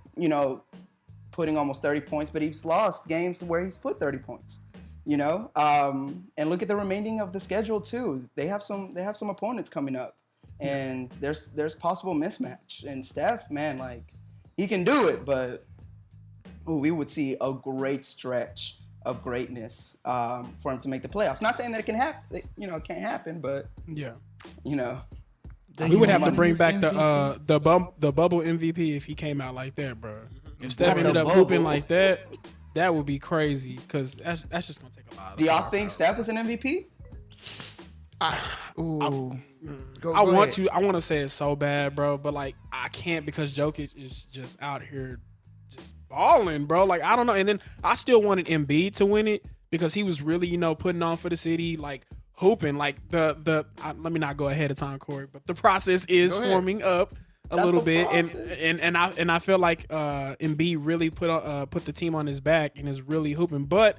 putting almost 30 points, but he's lost games where he's put 30 points. And look at the remaining of the schedule too. They have some opponents coming up, and there's possible mismatch. And Steph, man, like he can do it, but we would see a great stretch of greatness for him to make the playoffs. Not saying that it can happen, it can't happen, but we would have to bring back the bubble MVP if he came out like that, bro. If Steph ended up hooping like that, that would be crazy because that's just gonna take a lot. Do y'all think Steph is an MVP? I want to say it so bad, bro, but like I can't because Jokic is just out here just balling, bro. Like I don't know, and then I still wanted Embiid to win it because he was really putting on for the city, like hooping. Like let me not go ahead of time, Corey, but the process is forming up a little bit, and I feel like Embiid really put the team on his back and is really hooping, but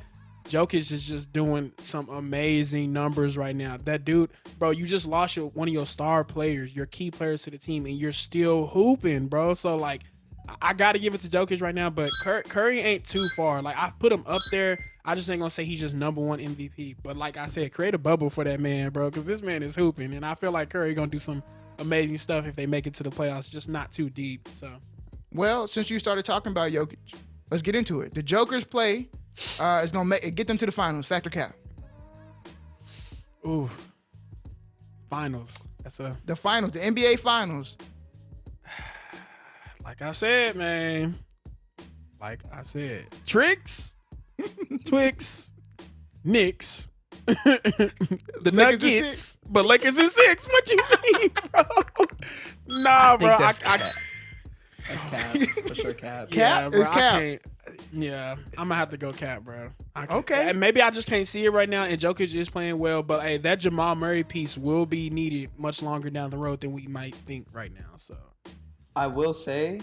Jokic is just doing some amazing numbers right now. That dude, bro, you just lost one of your star players, your key players to the team, and you're still hooping, bro. So like, I got to give it to Jokic right now, but Curry ain't too far. Like I put him up there. I just ain't gonna say he's just number one MVP, but like I said, create a bubble for that man, bro, because this man is hooping, and I feel like Curry gonna do some amazing stuff if they make it to the playoffs, just not too deep. So, well, since you started talking about Jokic, let's get into it. The Joker's play is gonna get them to the finals. Factor cap. Ooh, finals. The finals, the NBA finals. Like I said, man. Tricks, Twix, Knicks, the Nuggets, but Lakers in 6. What you mean, bro? Nah, bro. That's cap. For sure, cap. Yeah, bro. Cap. I can't. Yeah, I'm gonna have to go cap, bro. Okay. And maybe I just can't see it right now. And Jokic is playing well, but hey, that Jamal Murray piece will be needed much longer down the road than we might think right now. So, I will say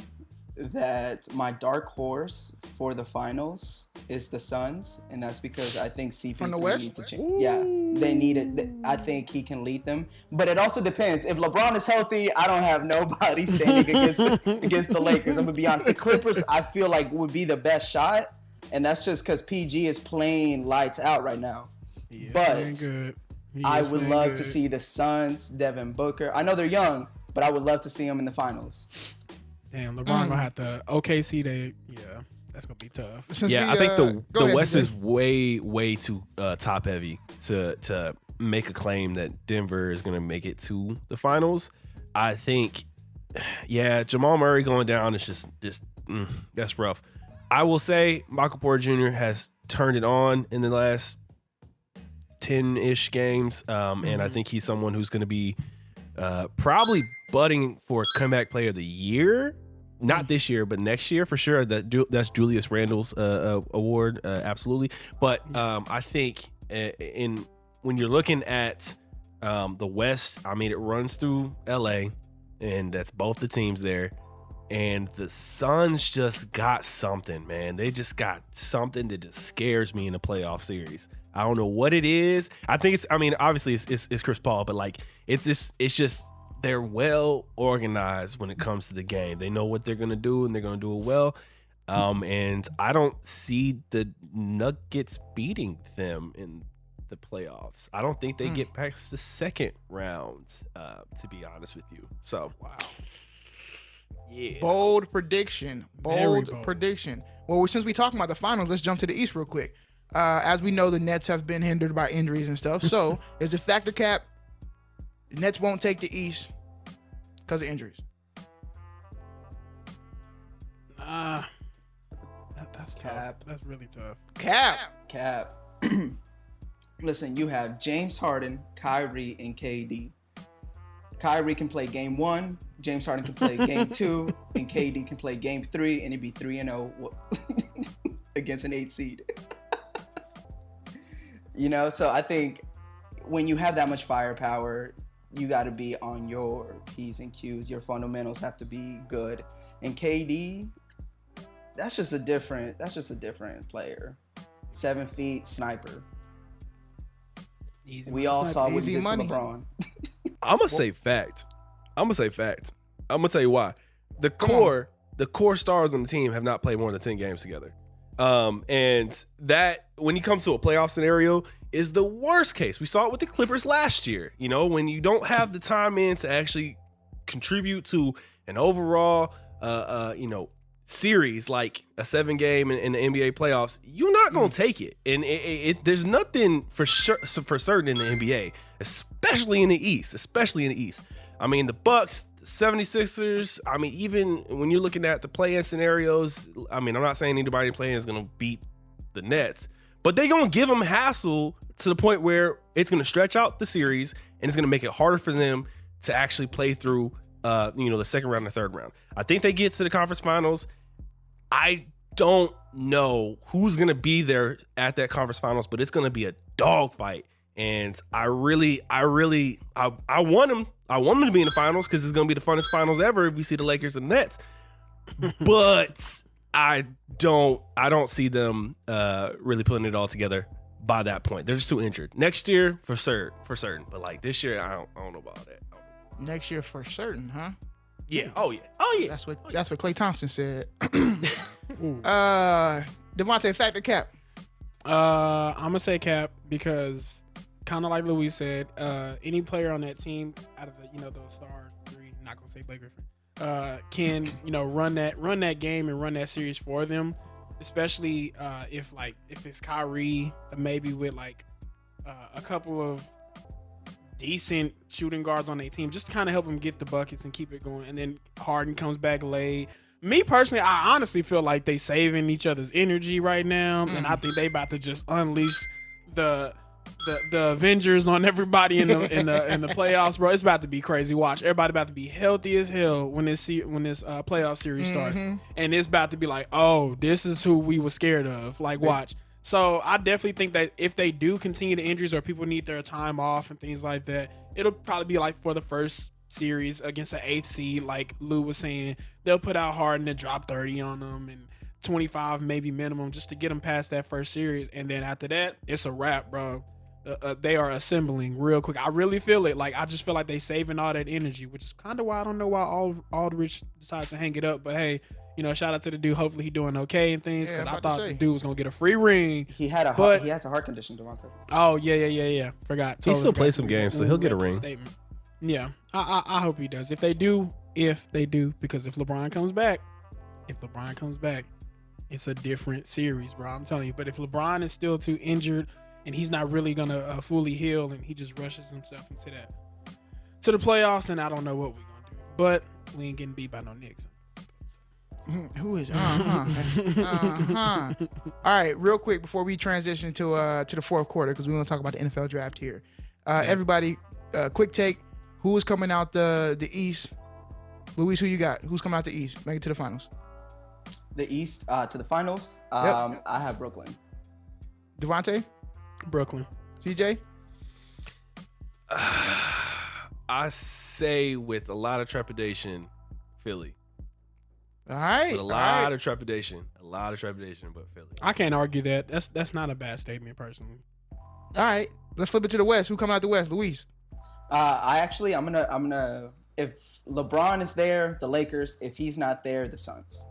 that my dark horse for the finals is the Suns, and that's because I think CP3 needs to change. Yeah, they need it. I think he can lead them, but it also depends. If LeBron is healthy, I don't have nobody standing against the Lakers. I'm gonna be honest. The Clippers, I feel like would be the best shot, and that's just because PG is playing lights out right now. But I would love to see the Suns, Devin Booker. I know they're young, but I would love to see them in the finals. Damn, LeBron gonna have to OKC. That's gonna be tough. I think the West is way too top heavy to make a claim that Denver is gonna make it to the finals. I think, Jamal Murray going down is just that's rough. I will say Michael Porter Jr. has turned it on in the last 10-ish games, and I think he's someone who's gonna be probably budding for comeback player of the year. Not this year, but next year for sure. That's Julius Randle's award, absolutely. But I think when you're looking at the West, I mean, it runs through LA, and that's both the teams there. And the Suns just got something, man. They just got something that just scares me in a playoff series. I don't know what it is. I think obviously it's Chris Paul, but like it's just they're well organized when it comes to the game. They know what they're gonna do, and they're gonna do it well. And I don't see the Nuggets beating them in the playoffs. I don't think they get past the second round, to be honest with you. So wow. Yeah. Bold prediction. Bold prediction. Well, since we talking about the finals, let's jump to the East real quick. As we know, the Nets have been hindered by injuries and stuff. So, is the factor cap, the Nets won't take the East because of injuries? That's tough. That's really tough. Cap. Listen, you have James Harden, Kyrie, and KD. Kyrie can play game 1, James Harden can play game 2, and KD can play game 3, and it'd be 3-0 against an 8 seed. So I think when you have that much firepower, you got to be on your P's and Q's. Your fundamentals have to be good. And KD, that's just a different player. 7 feet sniper. Easy We all saw what he did to money. LeBron. I'm gonna say fact. I'm gonna tell you why. The core stars on the team have not played more than 10 games together. And that, when you come to a playoff scenario, is the worst case. We saw it with the Clippers last year. When you don't have the time in to actually contribute to an overall, series like a 7-game in the NBA playoffs, you're not gonna take it. And there's nothing for certain in the NBA, especially in the East. I mean, the Bucks, the 76ers. I mean, even when you're looking at the play-in scenarios, I mean, I'm not saying anybody playing is gonna beat the Nets, but they're gonna give them hassle to the point where it's gonna stretch out the series and it's gonna make it harder for them to actually play through the second round and third round. I think they get to the conference finals. I don't know who's going to be there at that conference finals, but it's going to be a dogfight. And I want them to be in the finals because it's going to be the funnest finals ever if we see the Lakers and Nets. But I don't see them really putting it all together by that point. They're just too injured. Next year for certain. But like this year, I don't know about that. Next year for certain, huh? Yeah. Oh yeah. That's what Klay Thompson said. Devonte, fact or cap? I'm gonna say cap because, kind of like Louis said, any player on that team out of the those star 3, not gonna say Blake Griffin, can run that game and run that series for them, especially if it's Kyrie, maybe with a couple of decent shooting guards on their team, just to kind of help them get the buckets and keep it going. And then Harden comes back late. Me personally, I honestly feel like they saving each other's energy right now, and I think they about to just unleash the Avengers on everybody in the playoffs, bro. It's about to be crazy. Watch, everybody about to be healthy as hell when this playoff series starts, and it's about to be like, oh, this is who we were scared of. Like, watch. So I definitely think that if they do continue the injuries or people need their time off and things like that, it'll probably be like for the first series against the 8th seed, like Lou was saying, they'll put out Harden and drop 30 on them and 25 maybe minimum just to get them past that first series. And then after that, it's a wrap, bro. They are assembling real quick. I really feel it. Like, I just feel like they saving all that energy, which is kind of why I don't know why Aldridge decided to hang it up. But hey, shout out to the dude. Hopefully he doing okay and things. Because I thought the dude was gonna get a free ring. He has a heart condition, Devonte. Oh yeah. Forgot. He still plays some games, so he'll get a ring. Statement. Yeah, I hope he does. If they do, because if LeBron comes back, it's a different series, bro. I'm telling you. But if LeBron is still too injured and he's not really gonna fully heal and he just rushes himself to the playoffs, and I don't know what we're gonna do. But we ain't getting beat by no Knicks. Who is? All right, real quick before we transition to the fourth quarter, because we're gonna talk about the NFL draft here. Everybody, quick take. Who is coming out the East? Luis, who you got? Who's coming out the East? Make it to the finals. The East to the finals. Yep. I have Brooklyn. Devonte? Brooklyn. CJ? I say with a lot of trepidation, Philly. All right. With a lot of trepidation, but Philly. I can't argue that. That's not a bad statement, personally. All right. Let's flip it to the West. Who coming out the West? Luis. I'm gonna. If LeBron is there, the Lakers. If he's not there, the Suns.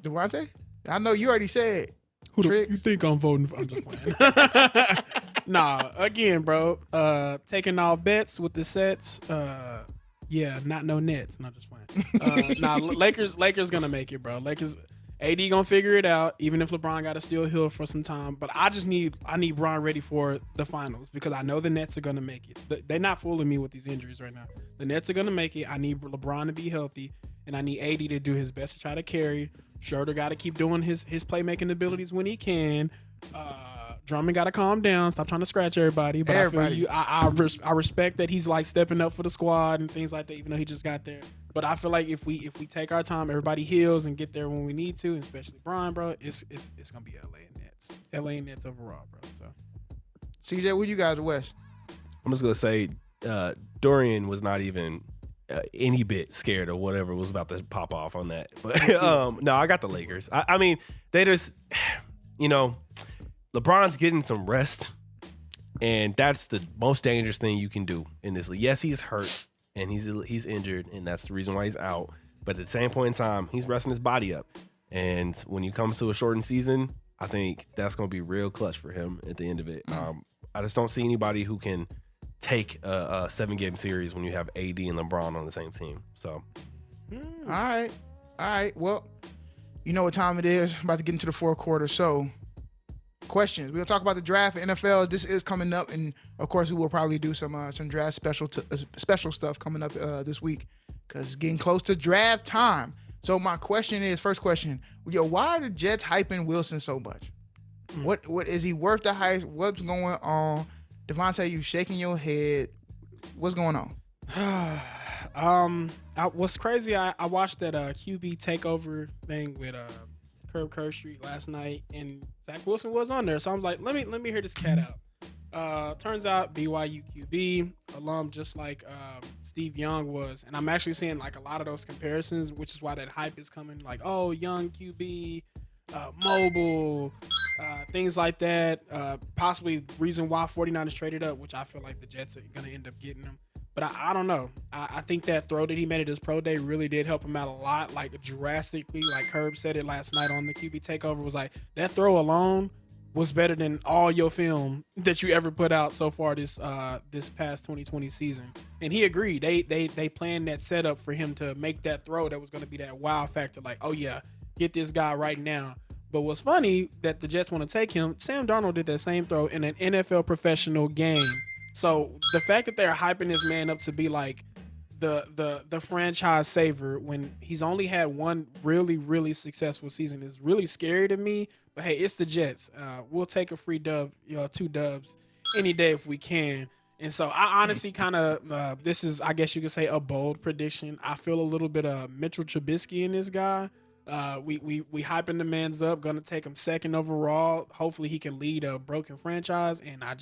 Devonte? I know you already said. Who you think I'm voting for? I'm just playing. Nah, again, bro. Taking all bets with the sets. Yeah, not no Nets. Not just playing. Lakers gonna make it, bro. Lakers. AD gonna figure it out, even if LeBron got to still heal for some time. But I need Bron ready for the finals because I know the Nets are gonna make it. They're not fooling me with these injuries right now. The Nets are gonna make it. I need LeBron to be healthy, and I need AD to do his best to try to carry. Schroeder got to keep doing his playmaking abilities when he can. Drummond got to calm down. Stop trying to scratch everybody. But I feel you. I respect that he's like stepping up for the squad and things like that, even though he just got there. But I feel like if we take our time, everybody heals and get there when we need to, and especially Brian, bro, it's gonna be LA and Nets. LA and Nets overall, bro. So CJ, what you guys West? I'm just gonna say Dorian was not even any bit scared of whatever was about to pop off on that. But no, I got the Lakers. I mean, they just, LeBron's getting some rest, and that's the most dangerous thing you can do in this league. Yes, he's hurt and he's injured, and that's the reason why he's out. But at the same point in time, he's resting his body up. And when you come to a shortened season, I think that's going to be real clutch for him at the end of it. I just don't see anybody who can take a 7-game series when you have AD and LeBron on the same team. So, all right. Well, you know what time it is. About to get into the fourth quarter. So, questions. We're gonna talk about the draft in NFL. This is coming up, and of course, we will probably do some draft special stuff coming up this week because it's getting close to draft time. So, my question is, first question, why are the Jets hyping Wilson so much? What is he worth the hype? What's going on? Devonte, you shaking your head. What's going on? What's crazy, I watched that QB takeover thing with Curb Street last night, and Zach Wilson was on there. So I'm like, let me hear this cat out. Turns out BYU QB alum, just like Steve Young was, and I'm actually seeing like a lot of those comparisons, which is why that hype is coming. Like, oh, young QB, mobile. Things like that. Possibly reason why 49ers traded up, which I feel like the Jets are going to end up getting him. But I don't know. I think that throw that he made at his pro day really did help him out a lot, like drastically. Like Herb said it last night on the QB takeover, was like that throw alone was better than all your film that you ever put out so far this past 2020 season. And he agreed. They planned that setup for him to make that throw that was going to be that wow factor. Like, oh yeah, get this guy right now. But what's funny that the Jets want to take him, Sam Darnold did that same throw in an NFL professional game. So the fact that they're hyping this man up to be like the franchise saver when he's only had one really, really successful season is really scary to me. But hey, it's the Jets. We'll take a free dub, 2 dubs any day if we can. And so I honestly kind of, this is, I guess you could say, a bold prediction. I feel a little bit of Mitchell Trubisky in this guy. We hyping the man's up, gonna take him 2nd overall. Hopefully he can lead a broken franchise, and I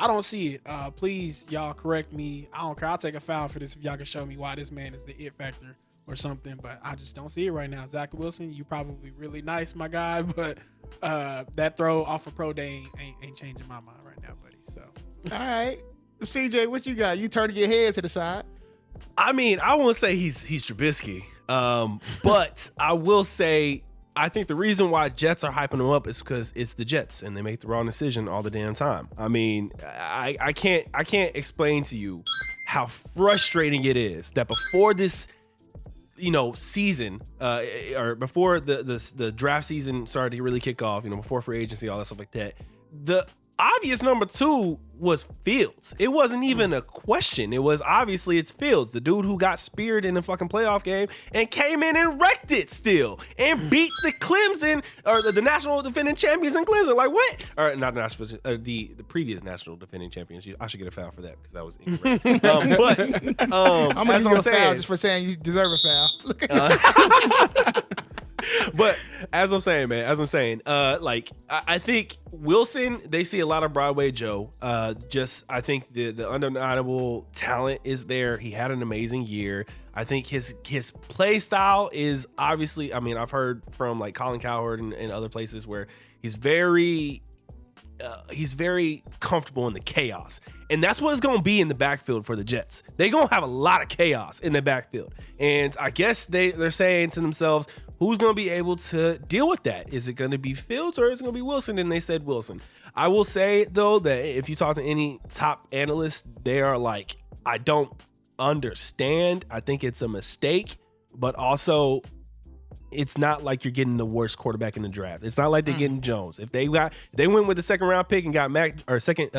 don't see it. Please, y'all correct me. I don't care. I'll take a foul for this if y'all can show me why this man is the it factor or something, but I just don't see it right now. Zach Wilson, you probably really nice, my guy, but that throw off of pro day ain't changing my mind right now, buddy. So, all right, CJ, what you got? You turning your head to the side. I mean, I won't say he's Trubisky. But I will say, I think the reason why Jets are hyping him up is because it's the Jets and they make the wrong decision all the damn time. I mean, I can't explain to you how frustrating it is that before this, season, or before the draft season started to really kick off, before free agency, all that stuff like that, the obvious number 2 was Fields. It wasn't even a question. It was obviously it's Fields, the dude who got speared in the fucking playoff game and came in and wrecked it still and beat the Clemson, or the national defending champions in Clemson. Like what? Or not the national, the previous national defending champions. I should get a foul for that because that was incorrect. I'm gonna give you a foul just for saying you deserve a foul. Look at But as I'm saying, I think Wilson, they see a lot of Broadway Joe. I think the undeniable talent is there. He had an amazing year. I think his play style is obviously, I mean, I've heard from like Colin Cowherd and other places where he's very comfortable in the chaos. And that's what it's going to be in the backfield for the Jets. They're going to have a lot of chaos in the backfield. And I guess they're saying to themselves, who's going to be able to deal with that? Is it going to be Fields or is it going to be Wilson? And they said Wilson. I will say, though, that if you talk to any top analyst, they are like, I don't understand. I think it's a mistake, but also it's not like you're getting the worst quarterback in the draft. It's not like they're getting Jones. If they went with the 2nd round pick and got second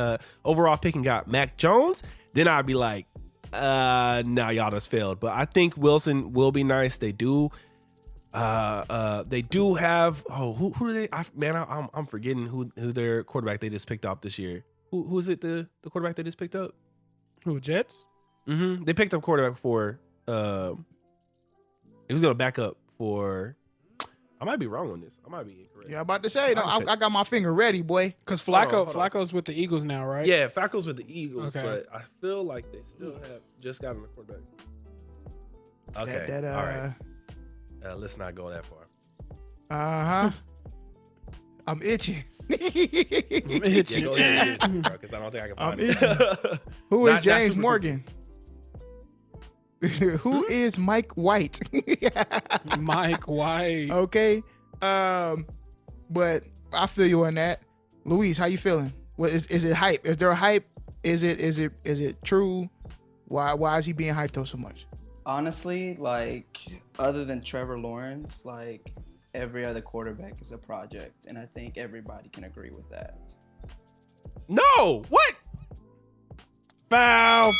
overall pick and got Mac Jones, then I'd be like, nah, y'all just failed. But I think Wilson will be nice. They do They do have who are they? I'm forgetting who their quarterback they just picked up this year. Who is it? The quarterback they just picked up? Who, Jets? Mm-hmm. They picked up quarterback for. It was gonna back up for. I might be wrong on this. I might be incorrect. Yeah, I'm about to say. No, I got my finger ready, boy. Because Hold on. Flacco's with the Eagles now, right? Yeah, Flacco's with the Eagles, Okay. but I feel like they still have just gotten a quarterback. Okay, all right. Let's not go that far. I'm itching. Yeah, go ahead, because I don't think I can find it. Who is Not James super Morgan? Who is Mike White? Mike White. Okay. But I feel you on that. Luis, how you feeling? What is it hype? Is there a hype? Is it true? Why is he being hyped though so much? Honestly, like, other than Trevor Lawrence, like, every other quarterback is a project, and I think everybody can agree with that. No, what? Foul.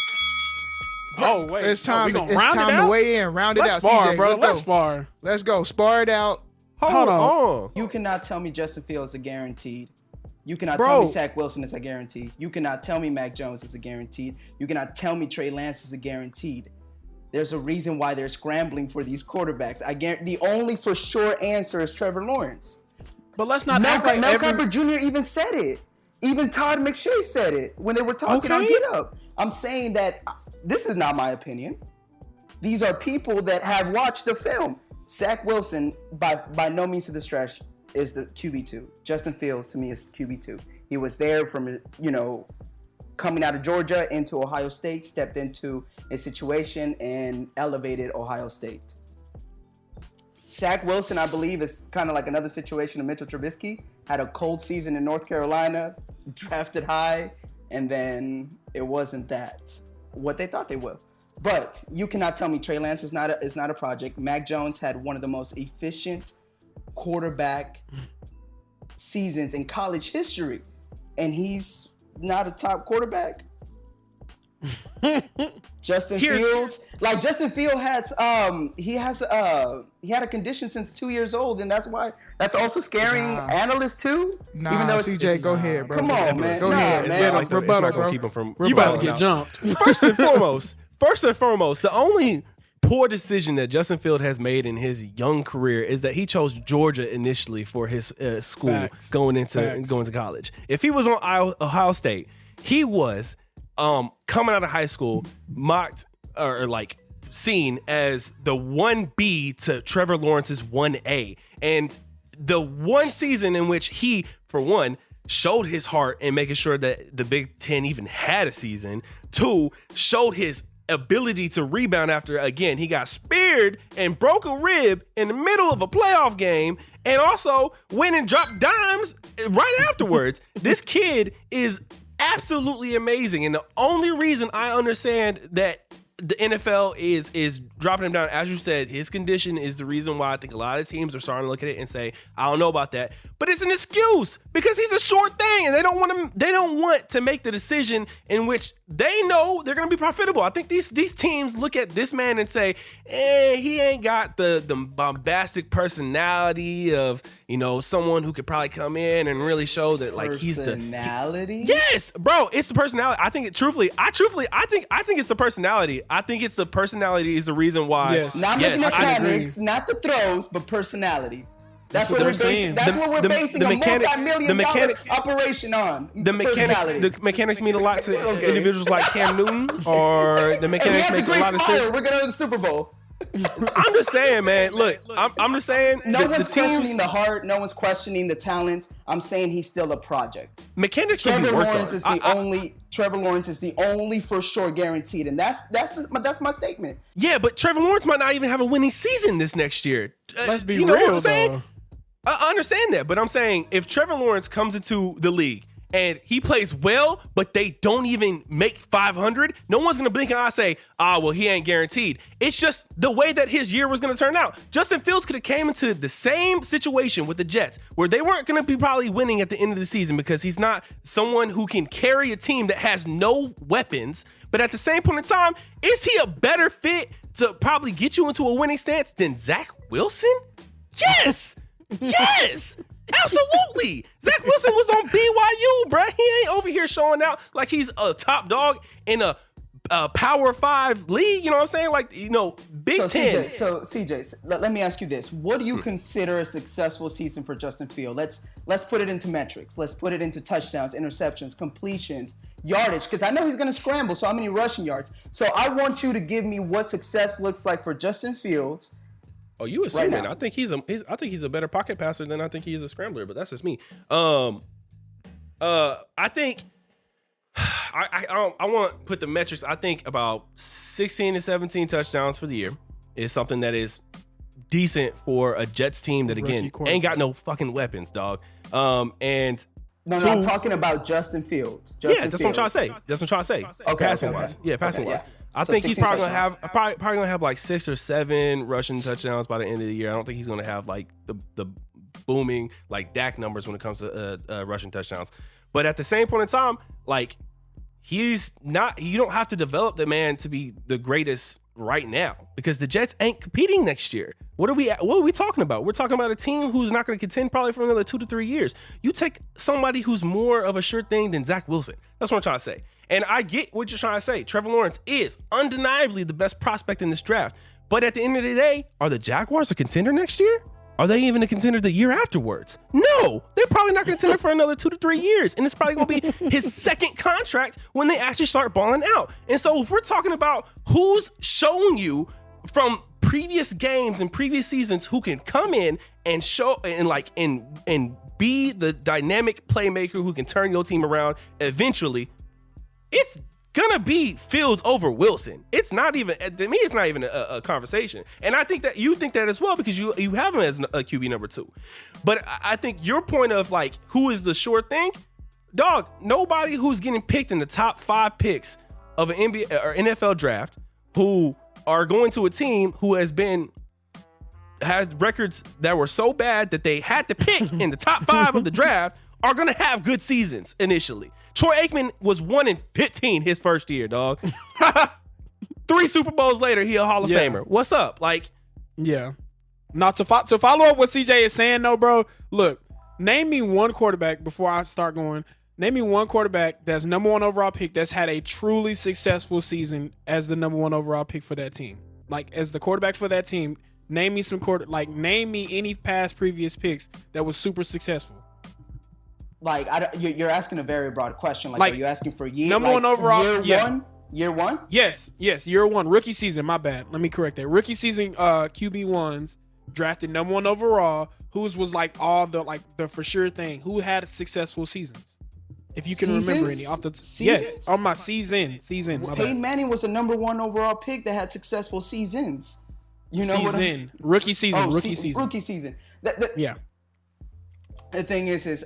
Oh wait, It's time. we gonna It's round time it to out? weigh in. Round it Let's out. spar, CJ, bro. let's Let's go. spar. Let's go. Spar it out. Hold on. on. You cannot tell me Justin Fields is a guaranteed. You cannot Bro. tell me Zach Wilson is a guaranteed. You cannot tell me Mac Jones is a guaranteed. You cannot tell me Trey Lance is a guaranteed. There's a reason why they're scrambling for these quarterbacks. I guarantee the only for sure answer is Trevor Lawrence. But let's not Mel act like every... Kiper Jr. even said it. Even Todd McShay said it when they were talking on Okay. Get Up. I'm saying that this is not my opinion. These are people that have watched the film. Zach Wilson, by no means of the stretch, is the QB2. Justin Fields, to me, is QB2. He was there from, coming out of Georgia into Ohio State, stepped into a situation and elevated Ohio State. Zach Wilson, I believe, is kind of like another situation of Mitchell Trubisky. Had a cold season in North Carolina, drafted high, and then it wasn't what they thought they would. But you cannot tell me Trey Lance is not a project. Mac Jones had one of the most efficient quarterback seasons in college history, and he's not a top quarterback. Justin Fields has he had a condition since 2 years old, and that's also scaring analysts too. Nah, even though CJ, go ahead, bro. Come on, man. Go Nah, ahead. man. Yeah, Like the, rebuttal, it's not gonna bro. keep him from You about to rebutting get out. jumped. First and foremost, the only poor decision that Justin Field has made in his young career is that he chose Georgia initially for his school Facts. going to college. If he was on Ohio State, he was coming out of high school mocked or like seen as the 1B to Trevor Lawrence's 1A. And the one season in which he, for one, showed his heart in making sure that the Big Ten even had a season. Two, showed his ability to rebound after, again, he got speared and broke a rib in the middle of a playoff game, and also went and dropped dimes right afterwards. This kid is absolutely amazing. And the only reason I understand that the NFL is dropping him down, as you said, his condition is the reason why I think a lot of teams are starting to look at it and say, I don't know about that. But it's an excuse because he's a short thing, and they don't want to make the decision in which they know they're going to be profitable. I think these teams look at this man and say, he ain't got the bombastic personality of, someone who could probably come in and really show that like he's the personality. Yes, bro, it's the personality. I think it's the personality. I think it's the personality is the reason why. Yes. Not Yes, mechanics, not the throws, but personality. That's what what we're they're basing. saying. That's what we're basing a multi-million dollar operation on. The mechanics mean a lot to Okay. individuals like Cam Newton, or the And he mechanics has a make a great lot of smile. sense. We're going to the Super Bowl. I'm just saying, man. Look, I'm just saying. No the one's teams, questioning the heart. No one's questioning the talent. I'm saying he's still a project. mechanics can be Trevor worked Lawrence on. Trevor Lawrence is the only for sure guaranteed, and that's my statement. Yeah, but Trevor Lawrence might not even have a winning season this next year. Let's be you know what real, I'm saying? though. I understand that, but I'm saying if Trevor Lawrence comes into the league and he plays well, but they don't even make 500, no one's going to blink an eye and say, well, he ain't guaranteed. It's just the way that his year was going to turn out. Justin Fields could have came into the same situation with the Jets where they weren't going to be probably winning at the end of the season because he's not someone who can carry a team that has no weapons. But at the same point in time, is he a better fit to probably get you into a winning stance than Zach Wilson? Yes. Yes. Absolutely. Zach Wilson was on BYU, bruh. He ain't over here showing out like he's a top dog in a Power 5 league. You know what I'm saying? Like, Big Ten. CJ, let me ask you this. What do you consider a successful season for Justin Fields? Let's put it into metrics. Let's put it into touchdowns, interceptions, completions, yardage, because I know he's going to scramble, so how many rushing yards? So I want you to give me what success looks like for Justin Fields. Oh, you assuming? Right now. I think he's a better pocket passer than I think he is a scrambler, but that's just me. I think I want to put the metrics. I think about 16 to 17 touchdowns for the year is something that is decent for a Jets team that, again, ain't got no fucking weapons, dog. No, I'm talking about Justin Fields. That's what I'm trying to say. That's what I'm trying to say. Okay, passing wise. Yeah, passing wise. I think he's probably gonna have like 6 or 7 rushing touchdowns by the end of the year. I don't think he's gonna have like the booming like Dak numbers when it comes to rushing touchdowns. But at the same point in time, like he's not. You don't have to develop the man to be the greatest right now because the Jets ain't competing next year. What are we talking about? We're talking about a team who's not going to contend probably for another 2 to 3 years. You take somebody who's more of a sure thing than Zach Wilson. That's what I'm trying to say. And I get what you're trying to say. Trevor Lawrence is undeniably the best prospect in this draft. But at the end of the day, are the Jaguars a contender next year? Are they even a contender the year afterwards? No, they're probably not going to contend for another 2 to 3 years. And it's probably going to be his second contract when they actually start balling out. And so if we're talking about who's showing you from previous games and previous seasons who can come in and show and be the dynamic playmaker who can turn your team around eventually, it's gonna be Fields over Wilson. It's not even, to me, it's not even a conversation. And I think that you think that as well because you have him as a QB number 2. But I think your point of like who is the sure thing, dog, nobody who's getting picked in the top 5 picks of an NBA or NFL draft who are going to a team who had records that were so bad that they had to pick in the top 5 of the draft are gonna have good seasons initially. Troy Aikman was 1-15 his first year, dog. 3 Super Bowls later, he a Hall of Famer. What's up? Like, yeah. Now to follow up what CJ is saying, though, bro. Look, name me one quarterback before I start going. Name me one quarterback that's number 1 overall pick that's had a truly successful season as the number 1 overall pick for that team. Like as the quarterback for that team, name me name me any past previous picks that was super successful. Like you're asking a very broad question. Like, are you asking for year number 1 overall? Year one? Yes, year 1. Rookie season. My bad. Let me correct that. Rookie season. QB1s drafted number 1 overall. Whose was like all the for sure thing. Who had successful seasons? If you can remember any off the yes, on my season. My Peyton Manning was a number 1 overall pick that had successful seasons. You know what I'm saying? Rookie season. Rookie season. Yeah. The thing is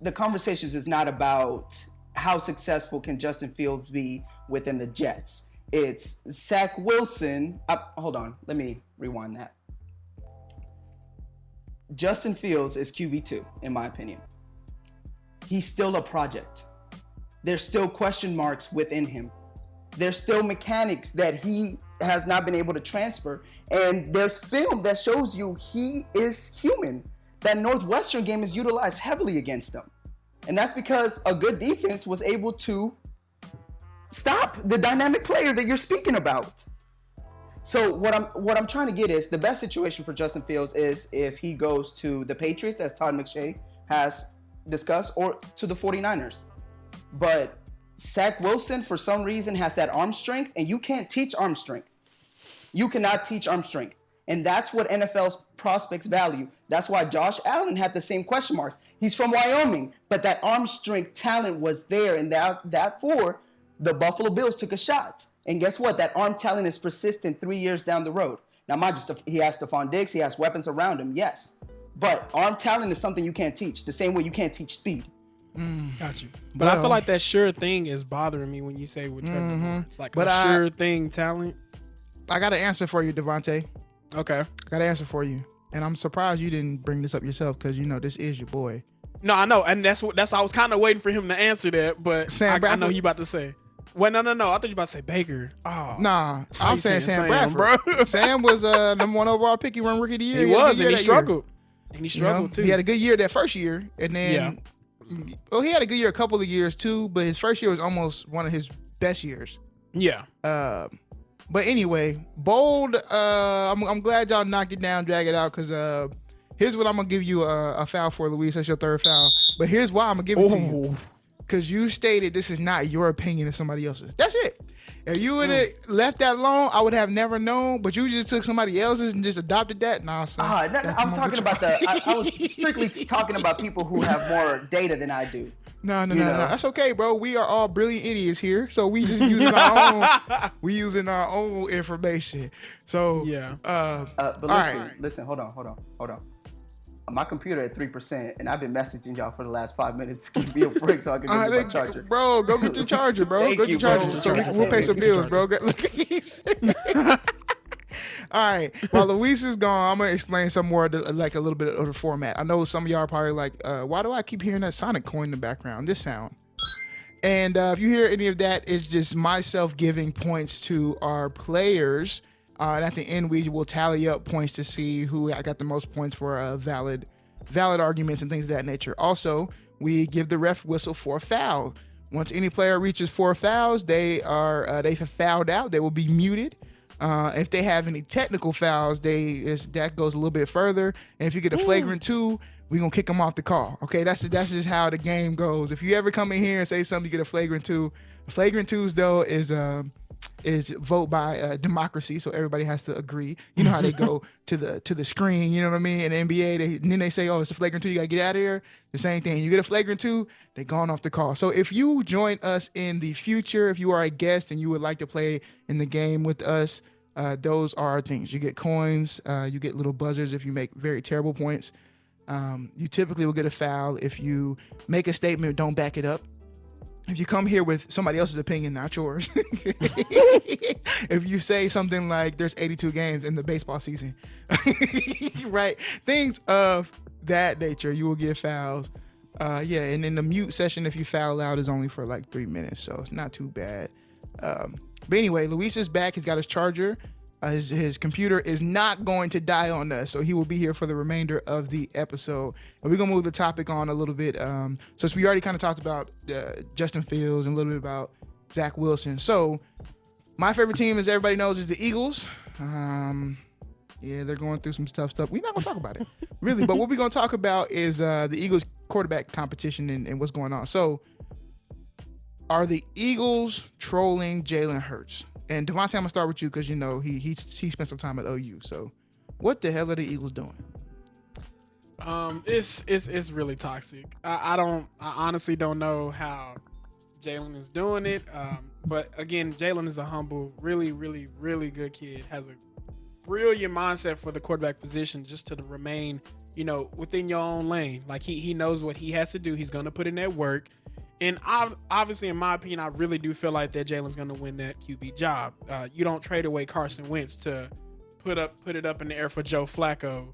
the conversations is not about how successful can Justin Fields be within the Jets. It's Zach Wilson. Hold on. Let me rewind that. Justin Fields is QB2, in my opinion. He's still a project. There's still question marks within him. There's still mechanics that he has not been able to transfer. And there's film that shows you he is human. That Northwestern game is utilized heavily against him. And that's because a good defense was able to stop the dynamic player that you're speaking about. So what I'm trying to get is the best situation for Justin Fields is if he goes to the Patriots, as Todd McShay has discussed, or to the 49ers. But Zach Wilson, for some reason, has that arm strength, and you can't teach arm strength. You cannot teach arm strength. And that's what NFL's prospects value. That's why Josh Allen had the same question marks. He's from Wyoming, but that arm strength talent was there, and that for the Buffalo Bills took a shot. And guess what? That arm talent is persistent 3 years down the road. Now, mind you, he has Stephon Diggs, he has weapons around him, yes. But arm talent is something you can't teach, the same way you can't teach speed. Got you. But I feel like that sure thing is bothering me when you say with Trevor Lawrence. It's like sure thing talent. I got an answer for you, Devonte. Okay. I got an answer for you. And I'm surprised you didn't bring this up yourself because, this is your boy. No, I know. And that's what I was kind of waiting for him to answer that. But I know he about to say. Wait, no. I thought you were about to say Baker. Oh, Nah, I'm saying Sam Bradford. bro. Sam was number 1 overall pick. He won Rookie of the Year. He was, and he that struggled. year. And he struggled too. He had a good year that first year, and then he had a good year a couple of years too. But his first year was almost one of his best years. Yeah. But anyway, bold. I'm glad y'all knocked it down, drag it out, because here's what I'm gonna give you a foul for, Luis. That's your third foul. But here's why I'm gonna give it to you. Because you stated this is not your opinion, it's somebody else's. That's it. If you would have left that alone, I would have never known. But you just took somebody else's and just adopted that. Nah, son. I'm talking about I was strictly talking about people who have more data than I do. No. That's okay, bro. We are all brilliant idiots here, so we just using our own. We using our own information. So yeah. But listen. Hold on. My computer at 3%, and I've been messaging y'all for the last 5 minutes to give me a break so I can go get my charger. Bro, go get your charger, bro. Thank Go you, get your bro. charger. So we'll pay some bills, bro. All right. While Luis is gone, I'm gonna explain some more, like a little bit of the format. I know some of y'all are probably like, why do I keep hearing that Sonic coin in the background? This sound. And if you hear any of that, it's just myself giving points to our players. And at the end, we will tally up points to see who got the most points for valid arguments and things of that nature. Also, we give the ref whistle for a foul. Once any player reaches 4 fouls, they've fouled out. They will be muted. If they have any technical fouls, that goes a little bit further. And if you get a flagrant 2, we're going to kick them off the call. Okay, that's just how the game goes. If you ever come in here and say something, you get a flagrant 2. Flagrant 2s, though, is vote by democracy, so everybody has to agree. You know how they go to the screen, you know what I mean? In the NBA, then they say, oh, it's a flagrant 2, you gotta get out of here. The same thing. You get a flagrant 2, they're gone off the call. So if you join us in the future, if you are a guest and you would like to play in the game with us, those are our things. You get coins, you get little buzzers if you make very terrible points. You typically will get a foul if you make a statement, don't back it up. If you come here with somebody else's opinion, not yours. If you say something like there's 82 games in the baseball season, right? Things of that nature, you will get fouls. And then the mute session, if you foul out, is only for like 3 minutes, so it's not too bad. But anyway, Luis is back. He's got his charger. His computer is not going to die on us, so he will be here for the remainder of the episode. And we're going to move the topic on a little bit. So we already kind of talked about Justin Fields and a little bit about Zach Wilson. So my favorite team, as everybody knows, is the Eagles. They're going through some tough stuff. We're not going to talk about it, really. But what we're going to talk about is the Eagles quarterback competition and what's going on. So are the Eagles trolling Jalen Hurts? And Devonte, I'm gonna start with you because you know he spent some time at OU. So, what the hell are the Eagles doing? It's really toxic. I honestly don't know how Jalen is doing it. But again, Jalen is a humble, really, really, really good kid. Has a brilliant mindset for the quarterback position, just to remain, within your own lane. Like he knows what he has to do. He's gonna put in that work. And obviously, in my opinion, I really do feel like that Jalen's going to win that QB job. You don't trade away Carson Wentz to put it up in the air for Joe Flacco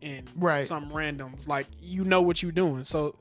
and some randoms. Like, you know what you're doing. So,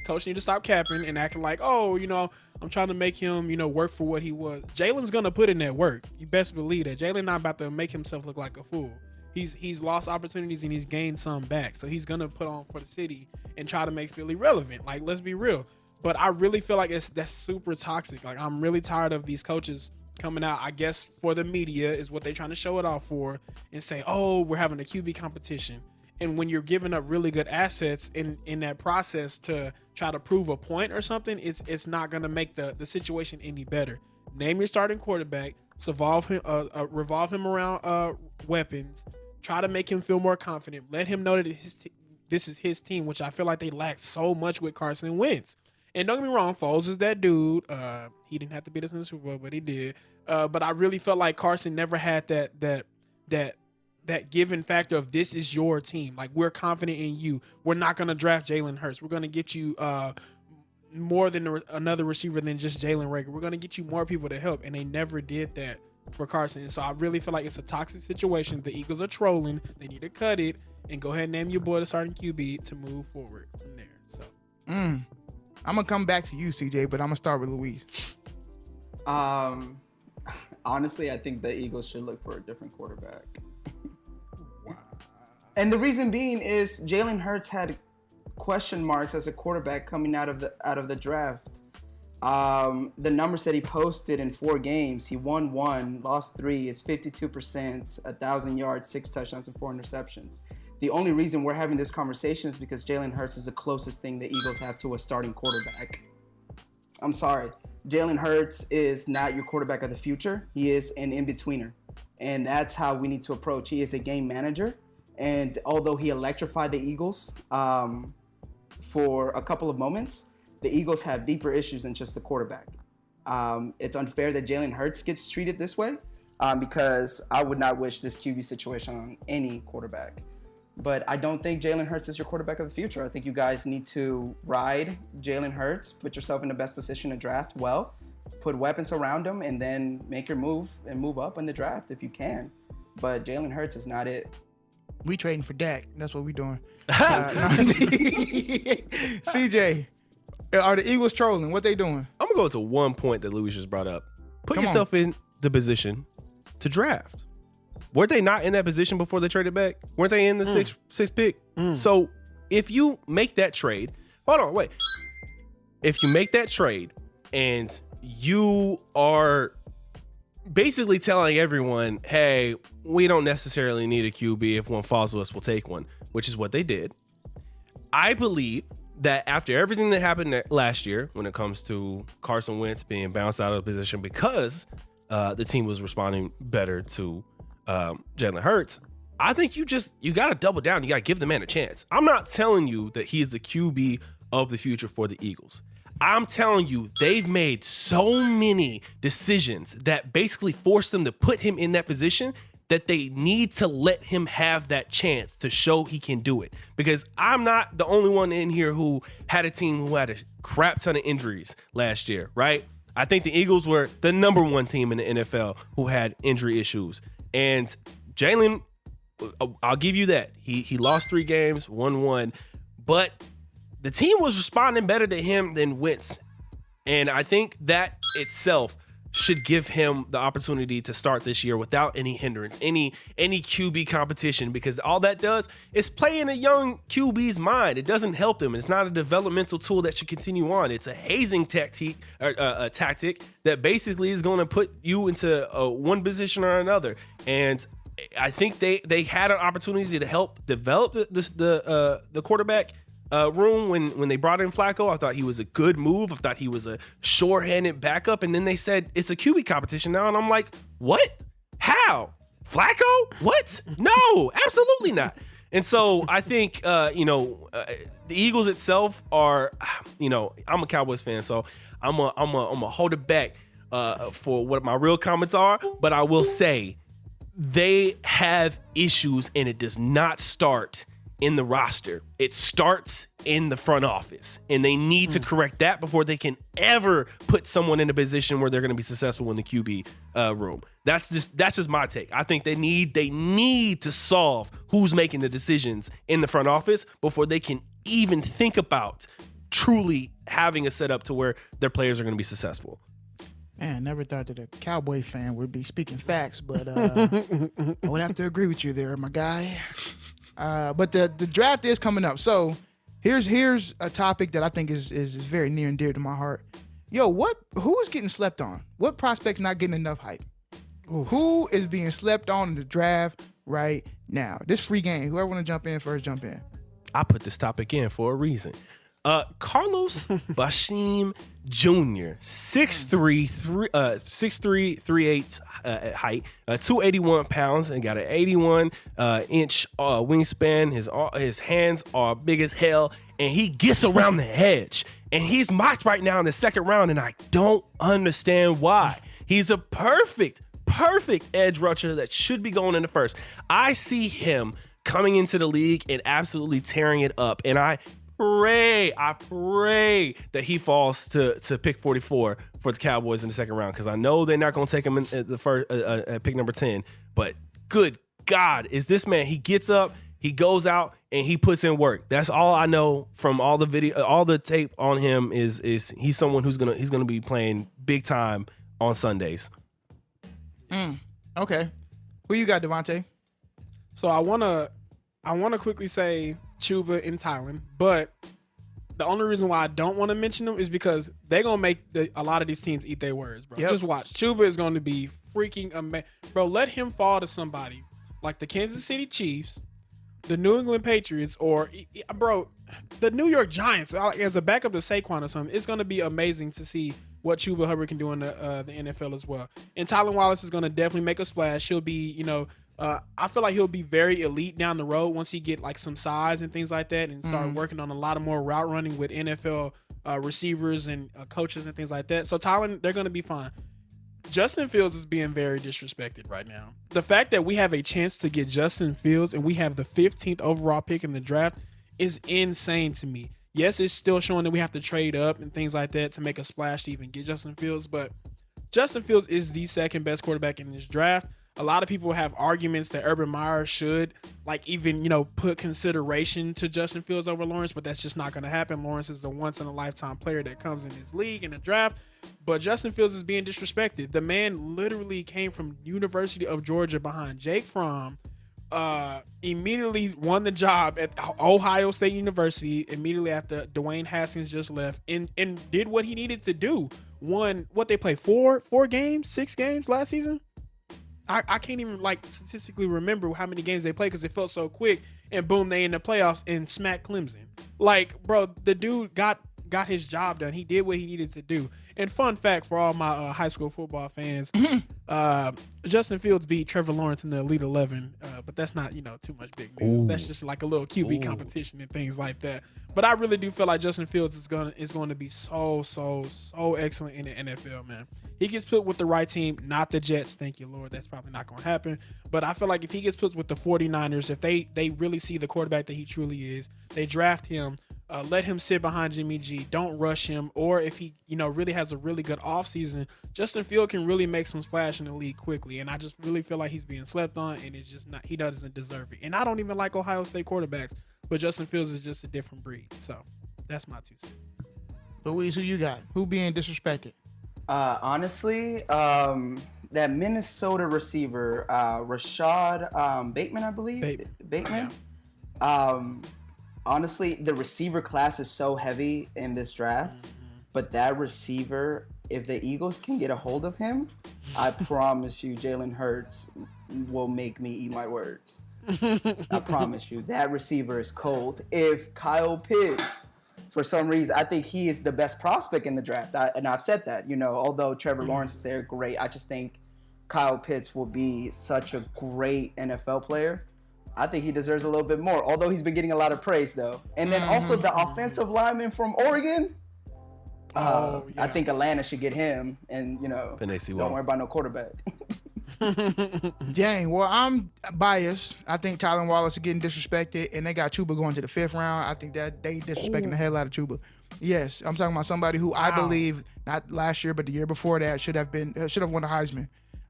coach need to stop capping and acting like, I'm trying to make him, work for what he was. Jalen's going to put in that work. You best believe that. Jalen not about to make himself look like a fool. He's lost opportunities and he's gained some back. So, he's going to put on for the city and try to make Philly relevant. Like, let's be real. But I really feel like that's super toxic. Like, I'm really tired of these coaches coming out, I guess, for the media is what they're trying to show it off for, and say, oh, we're having a QB competition. And when you're giving up really good assets in that process to try to prove a point or something, it's not going to make the situation any better. Name your starting quarterback, revolve him around weapons, try to make him feel more confident, let him know that this is his team, which I feel like they lacked so much with Carson Wentz. And don't get me wrong, Foles is that dude. He didn't have to beat us in the Super Bowl, but he did. But I really felt like Carson never had that given factor of this is your team. Like, we're confident in you. We're not going to draft Jalen Hurts. We're going to get you more than another receiver than just Jalen Reagor. We're going to get you more people to help. And they never did that for Carson. And so I really feel like it's a toxic situation. The Eagles are trolling. They need to cut it and go ahead and name your boy the starting QB to move forward from there. So. I'm going to come back to you, CJ, but I'm going to start with Luis. Honestly, I think the Eagles should look for a different quarterback. Wow. And the reason being is Jalen Hurts had question marks as a quarterback coming out of the draft. The numbers that he posted in 4 games, he won 1, lost 3, is 52%, 1,000 yards, 6 touchdowns, and 4 interceptions. The only reason we're having this conversation is because Jalen Hurts is the closest thing the Eagles have to a starting quarterback. I'm sorry. Jalen Hurts is not your quarterback of the future. He is an in-betweener. And that's how we need to approach. He is a game manager. And although he electrified the Eagles for a couple of moments, the Eagles have deeper issues than just the quarterback. It's unfair that Jalen Hurts gets treated this way because I would not wish this QB situation on any quarterback. But I don't think Jalen Hurts is your quarterback of the future. I think you guys need to ride Jalen Hurts, put yourself in the best position to draft well, put weapons around him, and then make your move and move up in the draft if you can. But Jalen Hurts is not it. We trading for Dak. That's what we doing. CJ, are the Eagles trolling? What they doing? I'm going to go to one point that Louis just brought up. Put Come yourself in the position to draft. Weren't they not in that position before they traded back? Weren't they in the sixth pick? So if you make that trade, hold on, wait. If you make that trade and you are basically telling everyone, hey, we don't necessarily need a QB. If one falls to us, we'll take one, which is what they did. I believe that after everything that happened last year, when it comes to Carson Wentz being bounced out of the position because the team was responding better to Jalen Hurts, I think you got to double down. You got to give the man a chance. I'm not telling you that he's the QB of the future for the Eagles. I'm telling you, they've made so many decisions that basically force them to put him in that position that they need to let him have that chance to show he can do it. Because I'm not the only one in here who had a team who had a crap ton of injuries last year, right? I think the Eagles were the number 1 team in the NFL who had injury issues. And Jalen, I'll give you that. He lost 3 games, won 1, but the team was responding better to him than Wentz. And I think that itself should give him the opportunity to start this year without any hindrance, any QB competition, because all that does is play in a young QB's mind. It doesn't help them. It's not a developmental tool that should continue on. It's a hazing tactic, a tactic that basically is going to put you into one position or another. And I think they had an opportunity to help develop the quarterback room when they brought in Flacco. I thought he was a good move. I thought he was a sure-handed backup. And then they said it's a QB competition now. And I'm like, what? How? Flacco? What? No, absolutely not. And so I think, the Eagles itself are, I'm a Cowboys fan, so I'm a hold it back for what my real comments are. But I will say they have issues, and it does not start in the roster. It starts in the front office, and they need to correct that before they can ever put someone in a position where they're going to be successful in the QB room. That's just my take. I think they need to solve who's making the decisions in the front office before they can even think about truly having a setup to where their players are going to be successful. Man, never thought that a Cowboy fan would be speaking facts, but I would have to agree with you there, my guy. But the draft is coming up. So here's a topic that I think is very near and dear to my heart. Yo, who is getting slept on? What prospect's not getting enough hype? Ooh. Who is being slept on in the draft right now? This free game. Whoever want to jump in first, jump in. I put this topic in for a reason. Carlos Basheem Jr., 6'3", 3/8 height, 281 pounds, and got an 81 inch wingspan. His hands are big as hell, and he gets around the hedge. And he's mocked right now in the 2nd round, and I don't understand why. He's a perfect edge rusher that should be going in the 1st. I see him coming into the league and absolutely tearing it up, and I pray that he falls to pick 44 for the Cowboys in the 2nd round, because I know they're not going to take him at the first at pick number 10. But good God, is this man? He gets up, he goes out, and he puts in work. That's all I know from all the video, all the tape on him is he's someone who's gonna be playing big time on Sundays. Okay. Who you got, Devonte? So I wanna quickly say Chuba and Tylen, but the only reason why I don't want to mention them is because they're gonna make a lot of these teams eat their words, bro. Yep. Just watch. Chuba is going to be freaking amazing, bro. Let him fall to somebody like the Kansas City Chiefs, the New England Patriots, or bro, the New York Giants as a backup to Saquon or something. It's going to be amazing to see what Chuba Hubbard can do in the NFL as well. And Tylen Wallace is going to definitely make a splash. He'll be, I feel like he'll be very elite down the road once he get like some size and things like that and start working on a lot of more route running with NFL receivers and coaches and things like that. So Tylen, they're going to be fine. Justin Fields is being very disrespected right now. The fact that we have a chance to get Justin Fields and we have the 15th overall pick in the draft is insane to me. Yes, it's still showing that we have to trade up and things like that to make a splash to even get Justin Fields, but Justin Fields is the second best quarterback in this draft. A lot of people have arguments that Urban Meyer should put consideration to Justin Fields over Lawrence, but that's just not going to happen. Lawrence is a once-in-a-lifetime player that comes in this league in the draft, but Justin Fields is being disrespected. The man literally came from University of Georgia behind Jake Fromm, immediately won the job at Ohio State University immediately after Dwayne Haskins just left and did what he needed to do. Won what they played 6 games last season. I can't even statistically remember how many games they played because it felt so quick, and boom, they in the playoffs and smacked Clemson. Bro, the dude got his job done. He did what he needed to do. And fun fact for all my high school football fans, Justin Fields beat Trevor Lawrence in the Elite 11, but that's not too much big news. Ooh. That's just like a little QB competition and things like that. But I really do feel like Justin Fields is going to be so excellent in the NFL, man. He gets put with the right team, not the Jets. Thank you, Lord. That's probably not going to happen. But I feel like if he gets put with the 49ers, if they really see the quarterback that he truly is, they draft him. Let him sit behind Jimmy G. Don't rush him. Or if he, really has a really good offseason, Justin Fields can really make some splash in the league quickly. And I just really feel like he's being slept on, and it's just not. He doesn't deserve it. And I don't even like Ohio State quarterbacks, but Justin Fields is just a different breed. So that's my 2 cents. Louise, who you got? Who being disrespected? Honestly, that Minnesota receiver, Rashad Bateman, I believe. Bateman. Yeah. Honestly, the receiver class is so heavy in this draft, but that receiver, if the Eagles can get a hold of him, I promise you, Jalen Hurts will make me eat my words. I promise you, that receiver is cold. If Kyle Pitts, for some reason, I think he is the best prospect in the draft, and I've said that. Although Trevor Lawrence is there, great. I just think Kyle Pitts will be such a great NFL player. I think he deserves a little bit more, although he's been getting a lot of praise, though. And then also the offensive lineman from Oregon. I think Atlanta should get him, and, don't worry about no quarterback. Dang, well, I'm biased. I think Tylen Wallace is getting disrespected, and they got Chuba going to the 5th round. I think that they disrespecting the hell out of Chuba. Yes, I'm talking about somebody who I believe, not last year, but the year before that, should have won the Heisman.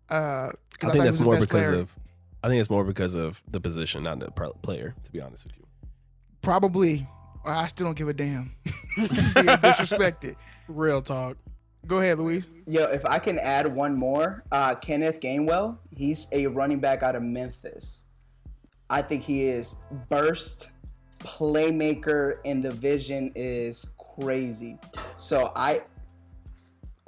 I think that's more because of the position, not the player, to be honest with you. Probably. I still don't give a damn. Being disrespected. Real talk. Go ahead, Louise. Yo, if I can add one more, Kenneth Gainwell, he's a running back out of Memphis. I think he is burst, playmaker, and the vision is crazy. So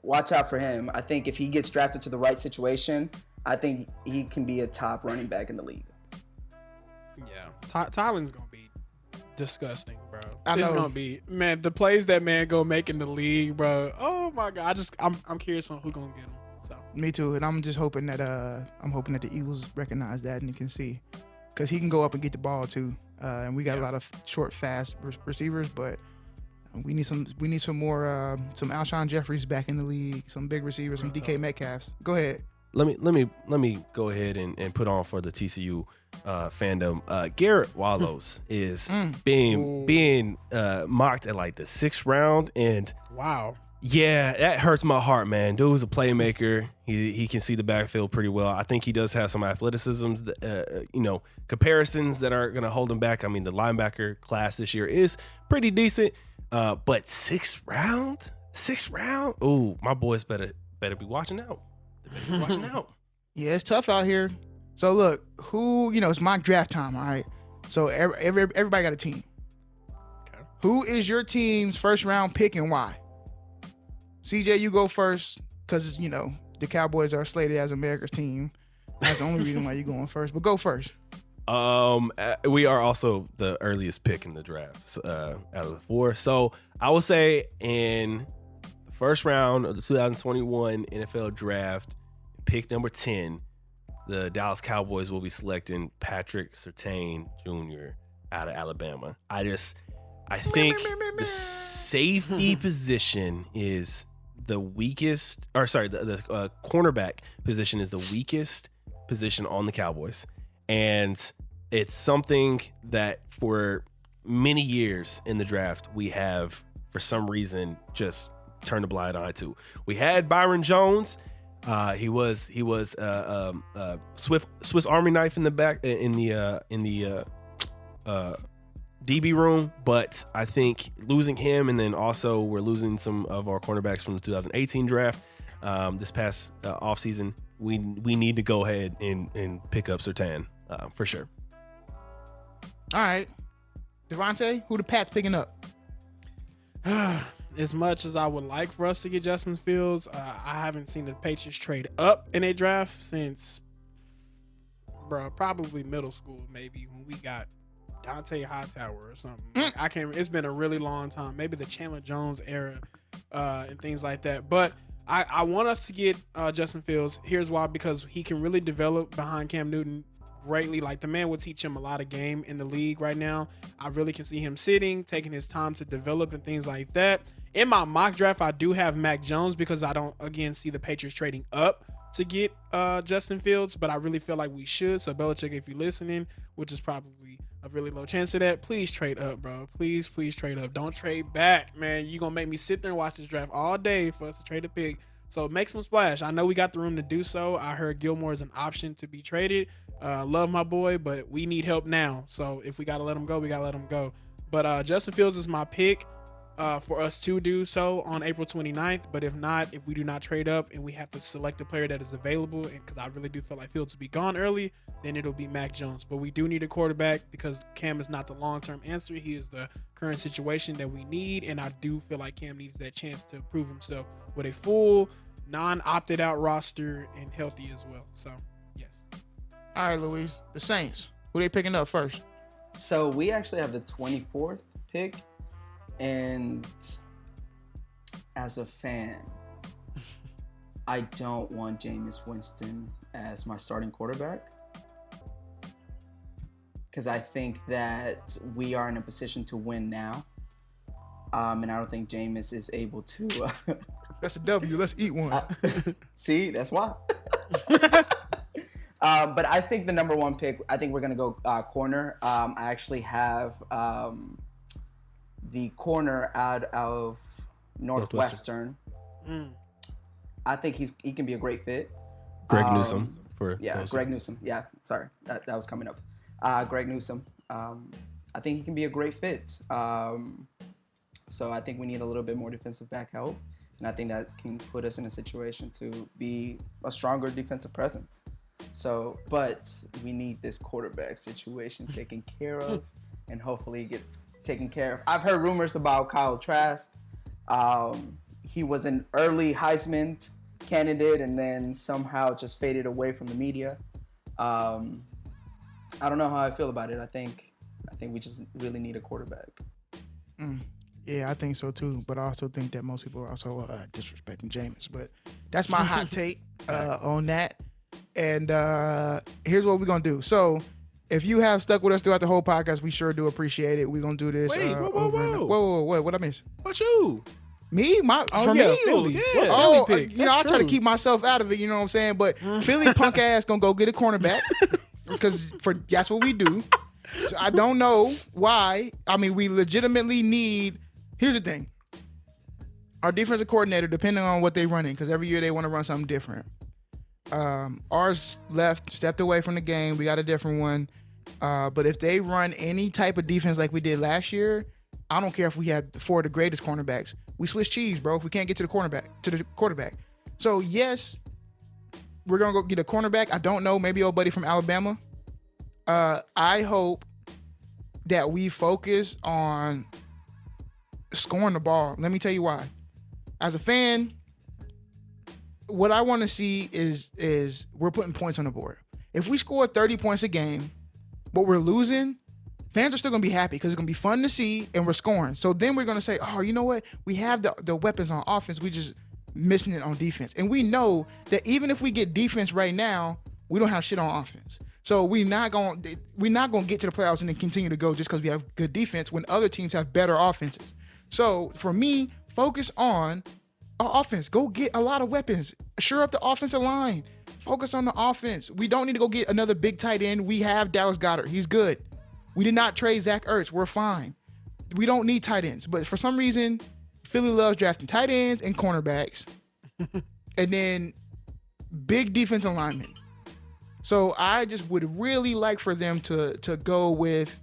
watch out for him. I think if he gets drafted to the right situation, I think he can be a top running back in the league. Yeah, Tylen's gonna be disgusting, bro. It's gonna be, man, the plays that man gonna make in the league, bro. Oh my god, I'm curious on who gonna get him. So me too, and I'm just hoping that the Eagles recognize that and can see, because he can go up and get the ball too. And we got a lot of short, fast receivers, but we need some more some Alshon Jeffries back in the league, some big receivers, some DK Metcalfs. Go ahead. Let me go ahead and put on for the TCU fandom. Garrett Wallows is being mocked at like the 6th round, and wow, yeah, that hurts my heart, man. Dude's a playmaker. He can see the backfield pretty well. I think he does have some athleticisms, comparisons that are gonna hold him back. I mean, the linebacker class this year is pretty decent, but 6th round. Ooh, my boys better better be watching out. They better be watching out. Yeah, it's tough out here. So look, it's mock draft time, all right? So everybody got a team. Okay. Who is your team's first round pick and why? CJ, you go first because, the Cowboys are slated as America's team. That's the only reason why you're going first, but go first. We are also the earliest pick in the draft out of the 4. So I will say in the first round of the 2021 NFL draft, pick number 10, the Dallas Cowboys will be selecting Patrick Surtain Jr. out of Alabama. I think the safety position is the weakest, the cornerback position is the weakest position on the Cowboys. And it's something that for many years in the draft, we have, for some reason, just turned a blind eye to. We had Byron Jones. He was Swiss Army knife in the back in the DB room, but I think losing him, and then also we're losing some of our cornerbacks from the 2018 draft this past offseason. We need to go ahead and pick up Surtain for sure. All right, Devonte, who the Pats picking up? As much as I would like for us to get Justin Fields, I haven't seen the Patriots trade up in a draft since, probably middle school, maybe when we got Dante Hightower or something. I can't. It's been a really long time. Maybe the Chandler Jones era and things like that. But I want us to get Justin Fields. Here's why: because he can really develop behind Cam Newton greatly. Like, the man will teach him a lot of game in the league right now. I really can see him sitting, taking his time to develop and things like that. In my mock draft, I do have Mac Jones because I don't, again, see the Patriots trading up to get Justin Fields, but I really feel like we should. So, Belichick, if you're listening, which is probably a really low chance of that, please trade up, bro. Please trade up. Don't trade back, man. You're going to make me sit there and watch this draft all day for us to trade a pick. So, make some splash. I know we got the room to do so. I heard Gilmore is an option to be traded. Love my boy, but we need help now. So, if we got to let him go, we got to let him go. But Justin Fields is my pick. For us to do so on April 29th. But if not, if we do not trade up and we have to select a player that is available, and because I really do feel like Fields will be gone early, then it'll be Mac Jones. But we do need a quarterback because Cam is not the long-term answer. He is the current situation that we need, and I do feel like Cam needs that chance to prove himself with a full, non-opted out roster and healthy as well. So, yes. All right, Luis, the Saints. Who they picking up first? So we actually have the 24th pick. And as a fan, I don't want Jameis Winston as my starting quarterback because I think that we are in a position to win now. And I don't think Jameis is able to. That's a W. Let's eat one. See, that's why. But I think the number 1 pick, I think we're going to go corner. I actually have the corner out of Northwestern. I think he can be a great fit. Greg Newsome. Greg Newsome. Yeah, sorry. That was coming up. Greg Newsome. I think he can be a great fit. So I think we need a little bit more defensive back help. And I think that can put us in a situation to be a stronger defensive presence. So, but we need this quarterback situation taken care of, and hopefully it gets taken care of. I've heard rumors about Kyle Trask. He was an early Heisman candidate and then somehow just faded away from the media. I don't know how I feel about it. I think we just really need a quarterback. Yeah, I think so too. But I also think that most people are also disrespecting Jameis. But that's my hot take on that. And here's what we're gonna do. So, if you have stuck with us throughout the whole podcast, we sure do appreciate it. We're going to do this. Wait, whoa. What I miss? What you? Me? Philly. Yeah. What's Philly pick? I try to keep myself out of it, you know what I'm saying? But Philly punk ass going to go get a cornerback because that's what we do. So I don't know why. I mean, we legitimately need. Here's the thing. Our defensive coordinator, depending on what they running, because every year they want to run something different. Ours stepped away from the game. We got a different one. But if they run any type of defense like we did last year, I don't care if we had 4 of the greatest cornerbacks. We switch cheese, bro. If we can't get to the quarterback. So yes, we're gonna go get a cornerback. I don't know, maybe old buddy from Alabama. I hope that we focus on scoring the ball. Let me tell you why. As a fan, what I want to see is we're putting points on the board. If we score 30 points a game, but we're losing, fans are still going to be happy because it's going to be fun to see and we're scoring. So then we're going to say, oh, you know what? We have the weapons on offense. We just missing it on defense. And we know that even if we get defense right now, we don't have shit on offense. So we're not going to get to the playoffs and then continue to go just because we have good defense when other teams have better offenses. So for me, focus on our offense. Go get a lot of weapons. Shore up the offensive line. Focus on the offense. We don't need to go get another big tight end. We have Dallas Goedert. He's good. We did not trade Zach Ertz. We're fine. We don't need tight ends. But for some reason, Philly loves drafting tight ends and cornerbacks. And then big defensive linemen. So I just would really like for them to go with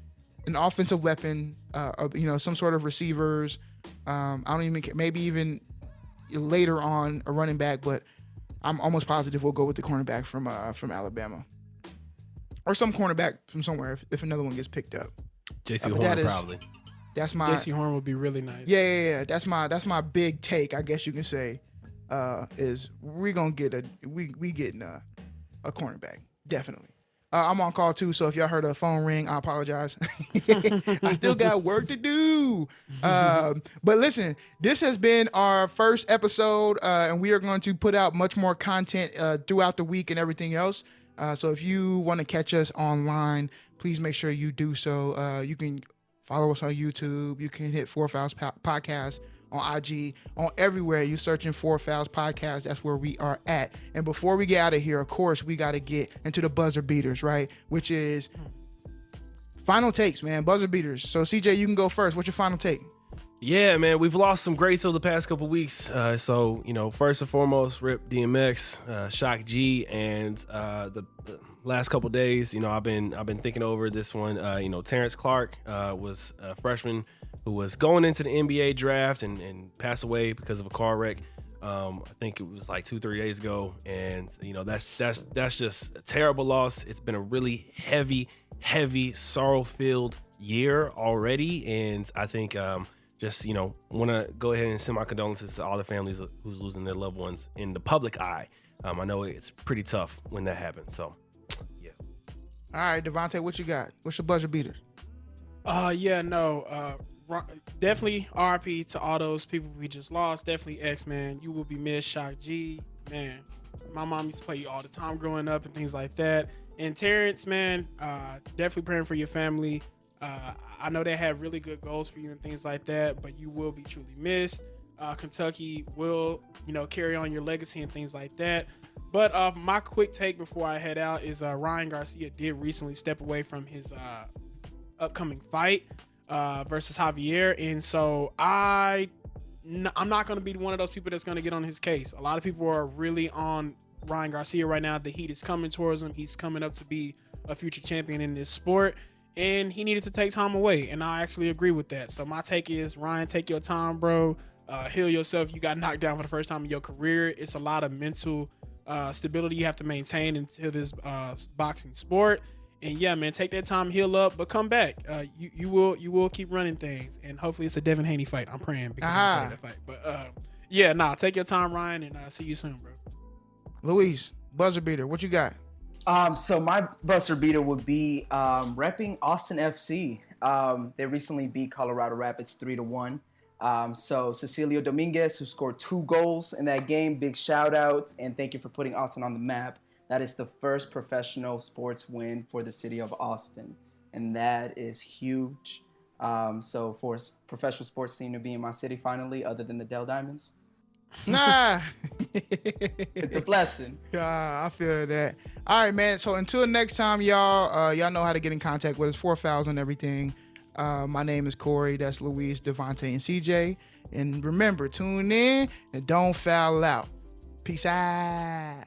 an offensive weapon, some sort of receivers. I don't even care, maybe even later on a running back, but I'm almost positive we'll go with the cornerback from Alabama or some cornerback from somewhere if another one gets picked up. J.C. Horn probably. That's my J.C. Horn would be really nice. Yeah. That's my big take, I guess you can say. Is we gonna get we getting a cornerback definitely. I'm on call too, so if y'all heard a phone ring, I apologize. I still got work to do. But listen, this has been our first episode, and we are going to put out much more content throughout the week and everything else. So if you want to catch us online, please make sure you do so. You can follow us on YouTube. You can hit 4 Fouls Podcast on IG, on everywhere. You searching 4 Fouls Podcast. That's where we are at. And before we get out of here, of course, we got to get into the buzzer beaters, right? Which is final takes, man. Buzzer beaters. So CJ, you can go first. What's your final take? Yeah, man, we've lost some greats over the past couple weeks. So, first and foremost, rip DMX, Shock G, and the last couple days, I've been thinking over this one. Terence Clark was a freshman who was going into the NBA draft and passed away because of a car wreck. I think it was like 2-3 days ago, and that's just a terrible loss. It's been a really heavy, sorrow-filled year already, and I think want to go ahead and send my condolences to all the families who's losing their loved ones in the public eye. I know it's pretty tough when that happens. So, yeah. All right, Devonte, what you got? What's your buzzer beater? Definitely RP to all those people we just lost. Definitely X, man. You will be missed. Shock G, man. My mom used to play you all the time growing up and things like that. And Terrence, man, definitely praying for your family. I know they have really good goals for you and things like that, but you will be truly missed. Kentucky will, carry on your legacy and things like that. But my quick take before I head out is Ryan Garcia did recently step away from his upcoming fight versus Javier, and so I'm not going to be one of those people that's going to get on his case. A lot of people are really on Ryan Garcia right now. The heat is coming towards him. He's coming up to be a future champion in this sport, and he needed to take time away, and I actually agree with that. So my take is, Ryan, take your time, bro. Heal yourself. You got knocked down for the first time in your career. It's a lot of mental stability you have to maintain into this boxing sport. And yeah, man, take that time, heal up, but come back. You will keep running things, and hopefully it's a Devin Haney fight. I'm praying because I'm that fight. But take your time, Ryan, and see you soon, bro. Luis, buzzer beater, what you got? So my buzzer beater would be repping Austin FC. They recently beat Colorado Rapids 3-1. So Cecilio Dominguez, who scored 2 goals in that game, big shout out, and thank you for putting Austin on the map. That is the first professional sports win for the city of Austin, and that is huge. So for professional sports team to be in my city finally, other than the Dell Diamonds, it's a blessing. I feel that. All right, man. So until next time, y'all know how to get in contact with us. 4 Fouls on everything. My name is Cori. That's Luis, Devonte, and CJ. And remember, tune in and don't foul out. Peace out.